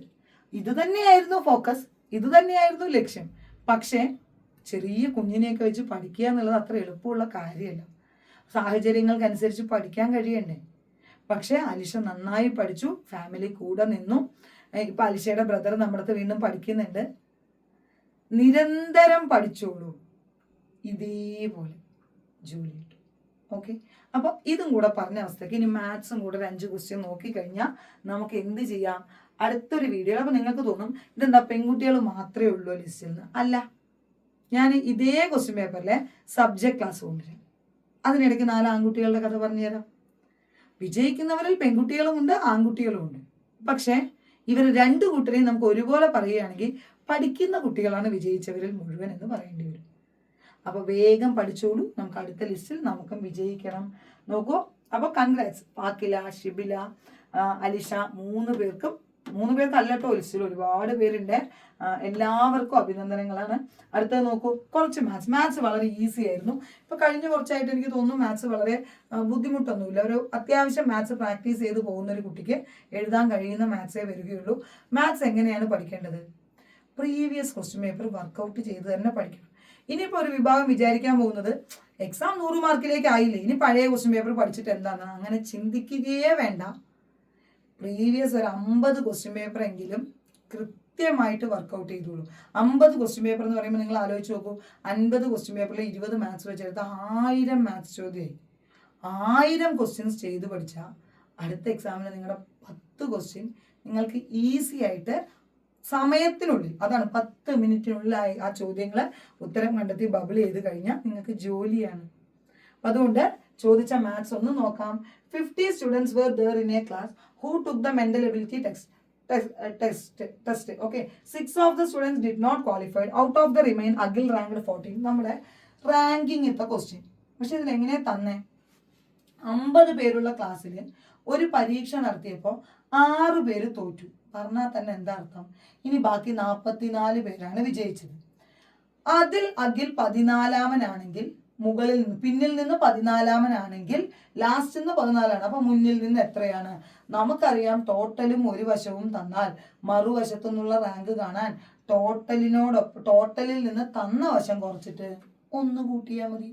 ഇത് തന്നെയായിരുന്നു ഫോക്കസ്, ഇത് തന്നെയായിരുന്നു ലക്ഷ്യം. പക്ഷെ ചെറിയ കുഞ്ഞിനെയൊക്കെ വെച്ച് പഠിക്കുക എന്നുള്ളത് അത്ര എളുപ്പമുള്ള കാര്യമല്ല. സാഹചര്യങ്ങൾക്കനുസരിച്ച് പഠിക്കാൻ കഴിയണ്ടേ. പക്ഷെ അലിഷ നന്നായി പഠിച്ചു, ഫാമിലി കൂടെ നിന്നു. ഇപ്പൊ അലിഷയുടെ ബ്രദർ നമ്മുടെ അടുത്ത് വീണ്ടും പഠിക്കുന്നുണ്ട്. നിരന്തരം പഠിച്ചോളൂ, ഇതേപോലെ ജോലി കിട്ടും. ഓക്കെ, അപ്പൊ ഇതും കൂടെ പറഞ്ഞ അവസ്ഥയ്ക്ക് ഇനി മാത്സും കൂടെ ഒരു 5 ക്വസ്റ്റ്യൻ നോക്കിക്കഴിഞ്ഞാൽ നമുക്ക് എന്ത് ചെയ്യാം, അടുത്തൊരു വീഡിയോ. അപ്പൊ നിങ്ങൾക്ക് തോന്നും ഇതെന്താ പെൺകുട്ടികൾ മാത്രമേ ഉള്ളൂ ലിസ്റ്റിൽ നിന്ന്. അല്ല, ഞാൻ ഇതേ ക്വസ്റ്റ്യൻ പേപ്പറിലെ സബ്ജക്ട് ക്ലാസ് കൊണ്ടുവരാം. അതിനിടയ്ക്ക് 4 ആൺകുട്ടികളുടെ കഥ പറഞ്ഞുതരാം. വിജയിക്കുന്നവരിൽ പെൺകുട്ടികളുമുണ്ട് ആൺകുട്ടികളുമുണ്ട്. പക്ഷെ ഇവർ 2 കൂട്ടരെയും നമുക്ക് ഒരുപോലെ പറയുകയാണെങ്കിൽ പഠിക്കുന്ന കുട്ടികളാണ് വിജയിച്ചവരിൽ മുഴുവൻ എന്ന് പറയേണ്ടി വരും. അപ്പൊ വേഗം പഠിച്ചോളൂ, നമുക്ക് അടുത്ത ലിസ്റ്റിൽ നമുക്കും വിജയിക്കണം. നോക്കൂ, അപ്പൊ കൺഗ്രാറ്റ്സ്, ഫാക്കില, ഷിബില, അലിഷ 3 പേർക്കും 3 പേർക്കല്ലട്ടോ ലിസ്റ്റിൽ ഒരുപാട് പേരുണ്ട്. എല്ലാവർക്കും അഭിനന്ദനങ്ങളാണ്. അടുത്തത് നോക്കൂ, കുറച്ച് മാത്സ് വളരെ ഈസി ആയിരുന്നു. ഇപ്പൊ കഴിഞ്ഞ കുറച്ചായിട്ട് എനിക്ക് തോന്നുന്നു മാത്സ് വളരെ ബുദ്ധിമുട്ടൊന്നുമില്ല. ഒരു അത്യാവശ്യം മാത്സ് പ്രാക്ടീസ് ചെയ്ത് പോകുന്ന ഒരു കുട്ടിക്ക് എഴുതാൻ കഴിയുന്ന മാത്സേ വരികയുള്ളൂ. മാത്സ് എങ്ങനെയാണ് പഠിക്കേണ്ടത്? പ്രീവിയസ് ക്വസ്റ്റ്യൻ പേപ്പർ വർക്കൗട്ട് ചെയ്ത് തന്നെ പഠിക്കണം. ഇനിയിപ്പോൾ ഒരു വിഭാഗം വിചാരിക്കാൻ പോകുന്നത് എക്സാം 100 മാർക്കിലേക്ക് ആയില്ലേ, ഇനി പഴയ ക്വസ്റ്റ്യൻ പേപ്പർ പഠിച്ചിട്ട് എന്താണ്? അങ്ങനെ ചിന്തിക്കുകയേ വേണ്ട. പ്രീവിയസ് ഒരു 50 ക്വസ്റ്റ്യൻ പേപ്പർ എങ്കിലും കൃത്യമായിട്ട് വർക്കൗട്ട് ചെയ്തോളൂ. 50 ക്വസ്റ്റ്യൻ പേപ്പർ എന്ന് പറയുമ്പോൾ നിങ്ങൾ ആലോചിച്ച് നോക്കൂ, 50 ക്വസ്റ്റ്യൻ പേപ്പറിൽ 20 മാത്സ് വെച്ചെടുത്ത് 1000 മാത്സ് ചോദ്യമായി. 1000 ക്വസ്റ്റ്യൻസ് ചെയ്ത് പഠിച്ചാൽ അടുത്ത എക്സാമിന് നിങ്ങളുടെ 10 ക്വസ്റ്റ്യൻ നിങ്ങൾക്ക് ഈസി ആയിട്ട് സമയത്തിനുള്ളിൽ, അതാണ് 10 മിനിറ്റിനുള്ളിലായി ആ ചോദ്യങ്ങൾ ഉത്തരം കണ്ടെത്തി ബബിൾ ചെയ്ത് കഴിഞ്ഞാൽ നിങ്ങൾക്ക് ജോലിയാണ്. അപ്പം അതുകൊണ്ട് ചോദിച്ച മാത്സ് ഒന്ന് നോക്കാം. 50 students were there in a class who took the mental ability test. Okay, 6 of the students did not qualify. Out of the remain, Agil ranked 14. നമ്മുടെ റാങ്കിങ് ഇത്ത ക്വസ്റ്റ്യൻ. പക്ഷെ ഇതിൽ എങ്ങനെ തന്നെ 50 പേരുള്ള ക്ലാസ്സിൽ ഒരു പരീക്ഷ നടത്തിയപ്പോൾ 6 പേര് തോറ്റു. പറഞ്ഞാൽ തന്നെ എന്താ അർത്ഥം? ഇനി ബാക്കി 44 പേരാണ് വിജയിച്ചത്. അതിൽ അഖിൽ 14-ആമനാണെങ്കിൽ, മുകളിൽ നിന്ന് പിന്നിൽ നിന്ന് 14-ആമനാണെങ്കിൽ ലാസ്റ്റിൽ നിന്ന് 14ആണ്. അപ്പൊ മുന്നിൽ നിന്ന് എത്രയാണ്? നമുക്കറിയാം ടോട്ടലും ഒരു വശവും തന്നാൽ മറുവശത്തു നിന്നുള്ള റാങ്ക് കാണാൻ ടോട്ടലിൽ നിന്ന് തന്ന വശം കുറച്ചിട്ട് 1 കൂട്ടിയാൽ മതി.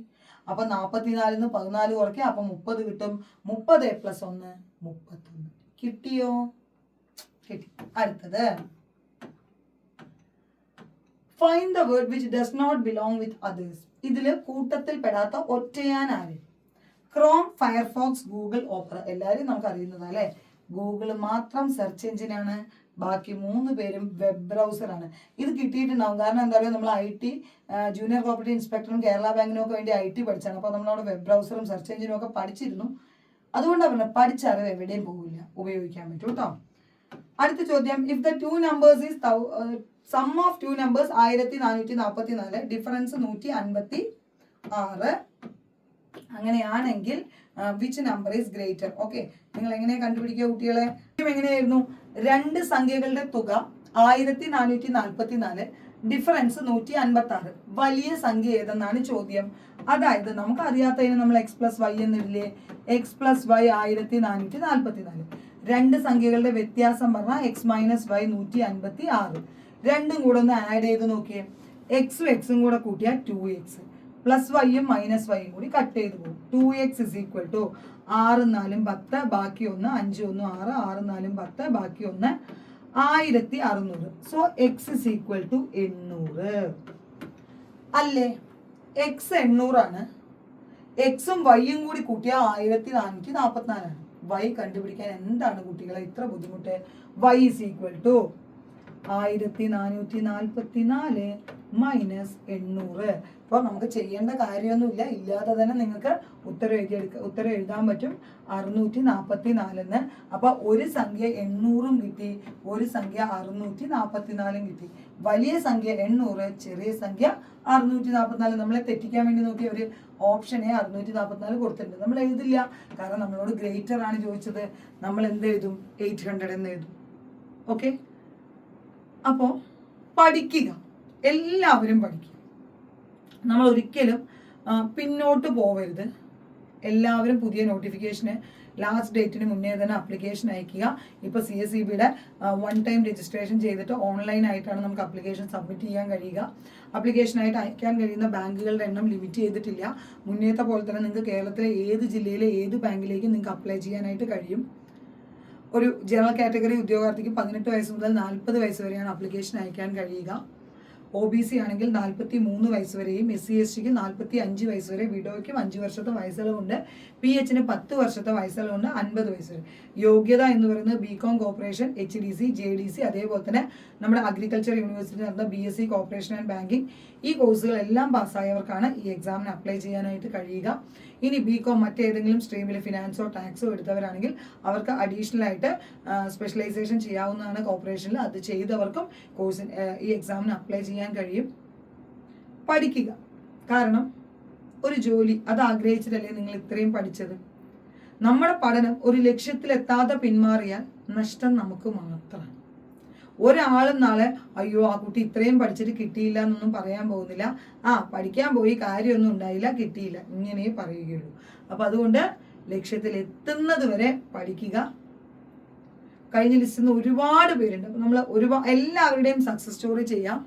അപ്പൊ 44-ന്ന് 14 കുറയ്ക്കുക, അപ്പൊ 30 കിട്ടും. 30 + 1 31. കിട്ടിയോ? കിട്ടി. അടുത്തത് find the word which does not belong with others. ഇതില് കൂട്ടത്തിൽ പെടാത്ത ഒറ്റയാൻ ആര്? Chrome, Firefox, Google, Opera. എല്ലാവരും നമുക്ക് അറിയുന്നതാ അല്ലെ. ഗൂഗിൾ മാത്രം സെർച്ച് എഞ്ചിനാണ്, ബാക്കി 3 പേരും വെബ് ബ്രൗസറാണ്. ഇത് കിട്ടിയിട്ടുണ്ടാവും. കാരണം എന്താ പറയുക, നമ്മൾ IT ജൂനിയർ കോപ്പറേറ്റീവ് ഇൻസ്പെക്ടറും കേരള ബാങ്കിനും ഒക്കെ വേണ്ടി IT പഠിച്ചാണ്. അപ്പോൾ നമ്മളവിടെ വെബ് ബ്രൗസറും സെർച്ച് എഞ്ചിനും ഒക്കെ പഠിച്ചിരുന്നു. അതുകൊണ്ടാണ് പറഞ്ഞത് പഠിച്ചറിവ് എവിടെയും പോകില്ല, ഉപയോഗിക്കാൻ പറ്റും കേട്ടോ. അടുത്ത ചോദ്യം, if the 2 numbers is sum of 2 numbers 1444, difference 156, അങ്ങനെയാണെങ്കിൽ which number is greater? Okay, നിങ്ങൾ എങ്ങനെ കണ്ടുപിടിക്കുക കുട്ടികളെ? എങ്ങനെയായിരുന്നു? 2 സംഖ്യകളുടെ തുക 1444, ഡിഫറൻസ് 156. വലിയ സംഖ്യ ഏതെന്നാണ് ചോദ്യം. അതായത് നമുക്ക് അറിയാത്തതിന് നമ്മൾ x+y എന്നില്ലേ. x+y 1444. 2 സംഖ്യകളുടെ വ്യത്യാസം പറഞ്ഞാൽ x - y 156. രണ്ടും കൂടെ ഒന്ന് ആഡ് ചെയ്ത് നോക്കിയേ. എക്സും എക്സും കൂടെ കൂട്ടിയാൽ 2x, പ്ലസ് വൈയും മൈനസ് വൈയും കൂടി കട്ട് ചെയ്ത് പോകും. 2x = 6 × 4 = 10, ബാക്കി 1, 5 × 1 = 6, 6 × 4 = 10, ബാക്കി 1, 1600. സോ x = 800 അല്ലേ? x 800 ആണ്. എക്സും വൈയും കൂടി കൂട്ടിയാൽ 1444 ആണ്. y കണ്ടുപിടിക്കാൻ എന്താണ് കുട്ടികളെ ഇത്ര ബുദ്ധിമുട്ട്? y = 1444 - 800. അപ്പോൾ നമുക്ക് ചെയ്യേണ്ട കാര്യമൊന്നുമില്ല, ഇല്ലാതെ തന്നെ നിങ്ങൾക്ക് ഉത്തരം എഴുതാൻ പറ്റും. 644. അപ്പോൾ ഒരു സംഖ്യ 800 കിട്ടി, ഒരു സംഖ്യ 644 കിട്ടി. വലിയ സംഖ്യ 800, ചെറിയ സംഖ്യ 644. നമ്മളെ തെറ്റിക്കാൻ വേണ്ടി നോക്കിയ ഒരു ഓപ്ഷനെ 644 കൊടുത്തിട്ടുണ്ട്. നമ്മൾ എഴുതില്ല, കാരണം നമ്മളോട് ഗ്രേറ്റർ ആണ് ചോദിച്ചത്. നമ്മൾ എന്ത് എഴുതും? 800 എന്ന് എഴുതും. ഓക്കെ, അപ്പോൾ പഠിക്കുക, എല്ലാവരും പഠിക്കുക. നമ്മൾ ഒരിക്കലും പിന്നോട്ട് പോവരുത്. എല്ലാവരും പുതിയ നോട്ടിഫിക്കേഷന് ലാസ്റ്റ് ഡേറ്റിന് മുന്നേ തന്നെ അപ്ലിക്കേഷൻ അയക്കുക. ഇപ്പോൾ CSEBയുടെ 1 ടൈം രജിസ്ട്രേഷൻ ചെയ്തിട്ട് ഓൺലൈനായിട്ടാണ് നമുക്ക് അപ്ലിക്കേഷൻ സബ്മിറ്റ് ചെയ്യാൻ കഴിയുക. അപ്ലിക്കേഷനായിട്ട് അയക്കാൻ കഴിയുന്ന ബാങ്കുകളുടെ എണ്ണം ലിമിറ്റ് ചെയ്തിട്ടില്ല. മുന്നേത്തെ പോലെ തന്നെ നിങ്ങൾക്ക് കേരളത്തിലെ ഏത് ജില്ലയിലെ ഏത് ബാങ്കിലേക്കും നിങ്ങൾക്ക് അപ്ലൈ ചെയ്യാനായിട്ട് കഴിയും. ഒരു ജനറൽ കാറ്റഗറി ഉദ്യോഗാർത്ഥിക്ക് 18 വയസ്സ് മുതൽ 40 വയസ്സ് വരെയാണ് അപ്ലിക്കേഷൻ അയക്കാൻ കഴിയുക. OBC ആണെങ്കിൽ 43 വയസ്സ് വരെയും, SC STക്ക് 45 വയസ്സ് വരെ, വിഡോയ്ക്ക് 5 വർഷത്തെ വയസ്സളവുണ്ട്, PHന് 10 വർഷത്തെ വയസ്സളവുണ്ട്, 50 വയസ്സ് വരെ. യോഗ്യത എന്ന് പറയുന്നത് BCom കോർപ്പറേഷൻ, HDC, JDC, അതേപോലെ തന്നെ നമ്മുടെ അഗ്രികൾച്ചർ യൂണിവേഴ്സിറ്റി നടന്ന BSc കോർപ്പറേഷൻ ആൻഡ് ബാങ്കിങ്. ഈ കോഴ്സുകളെല്ലാം പാസ്സായവർക്കാണ് ഈ എക്സാമിന് അപ്ലൈ ചെയ്യാനായിട്ട് കഴിയുക. ഇനി BCom മറ്റേതെങ്കിലും സ്ട്രീമിൽ ഫിനാൻസോ ടാക്സോ എടുത്തവരാണെങ്കിൽ അവർക്ക് അഡീഷണൽ ആയിട്ട് സ്പെഷ്യലൈസേഷൻ ചെയ്യാവുന്നതാണ് കോർപ്പറേഷനിൽ. അത് ചെയ്തവർക്കും കോഴ്സിന് ഈ എക്സാമിന് അപ്ലൈ ചെയ്യാൻ കഴിയും. പഠിക്കുക, കാരണം ഒരു ജോലി അത് ആഗ്രഹിച്ചിട്ടല്ലേ നിങ്ങൾ ഇത്രയും പഠിച്ചത്. നമ്മുടെ പഠനം ഒരു ലക്ഷ്യത്തിലെത്താതെ പിന്മാറിയാൽ നഷ്ടം നമുക്ക് മാത്രമാണ്. ഒരാളും നാളെ അയ്യോ ആ കുട്ടി ഇത്രയും പഠിച്ചിട്ട് കിട്ടിയില്ല എന്നൊന്നും പറയാൻ പോകുന്നില്ല. പഠിക്കാൻ പോയി കാര്യമൊന്നും ഉണ്ടായില്ല, കിട്ടിയില്ല, ഇങ്ങനെ പറയുകയുള്ളൂ. അപ്പം അതുകൊണ്ട് ലക്ഷ്യത്തിൽ എത്തുന്നത് വരെ പഠിക്കുക. കഴിഞ്ഞ ലിസ്റ്റിൽ നിന്ന് ഒരുപാട് പേരുണ്ട്. അപ്പം നമ്മൾ എല്ലാവരുടെയും സക്സസ് സ്റ്റോറി ചെയ്യാം.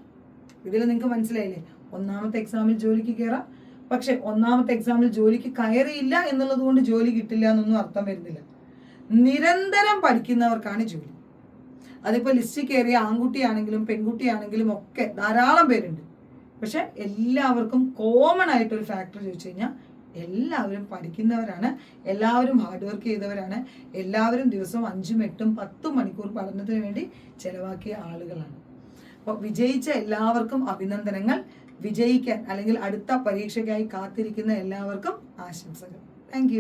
ഇതിൽ നിങ്ങൾക്ക് മനസ്സിലായില്ലേ, ഒന്നാമത്തെ എക്സാമിൽ ജോലിക്ക് കയറാം. പക്ഷെ ഒന്നാമത്തെ എക്സാമിൽ ജോലിക്ക് കയറിയില്ല എന്നുള്ളത് കൊണ്ട് ജോലി കിട്ടില്ല എന്നൊന്നും അർത്ഥം വരുന്നില്ല. നിരന്തരം പഠിക്കുന്നവർക്കാണ് ജോലി. അതിപ്പോൾ ലിസ്റ്റിൽ കയറിയ ആൺകുട്ടിയാണെങ്കിലും പെൺകുട്ടിയാണെങ്കിലും ഒക്കെ ധാരാളം പേരുണ്ട്. പക്ഷെ എല്ലാവർക്കും കോമൺ ആയിട്ടൊരു ഫാക്ടർ ചോദിച്ചു കഴിഞ്ഞാൽ എല്ലാവരും പഠിക്കുന്നവരാണ്, എല്ലാവരും ഹാർഡ് വർക്ക് ചെയ്തവരാണ്, എല്ലാവരും ദിവസവും 5, 8, 10 മണിക്കൂർ പഠനത്തിന് വേണ്ടി ചെലവാക്കിയ ആളുകളാണ്. അപ്പോൾ വിജയിച്ച എല്ലാവർക്കും അഭിനന്ദനങ്ങൾ. വിജയിക്കാൻ അല്ലെങ്കിൽ അടുത്ത പരീക്ഷയ്ക്കായി കാത്തിരിക്കുന്ന എല്ലാവർക്കും ആശംസകൾ. താങ്ക്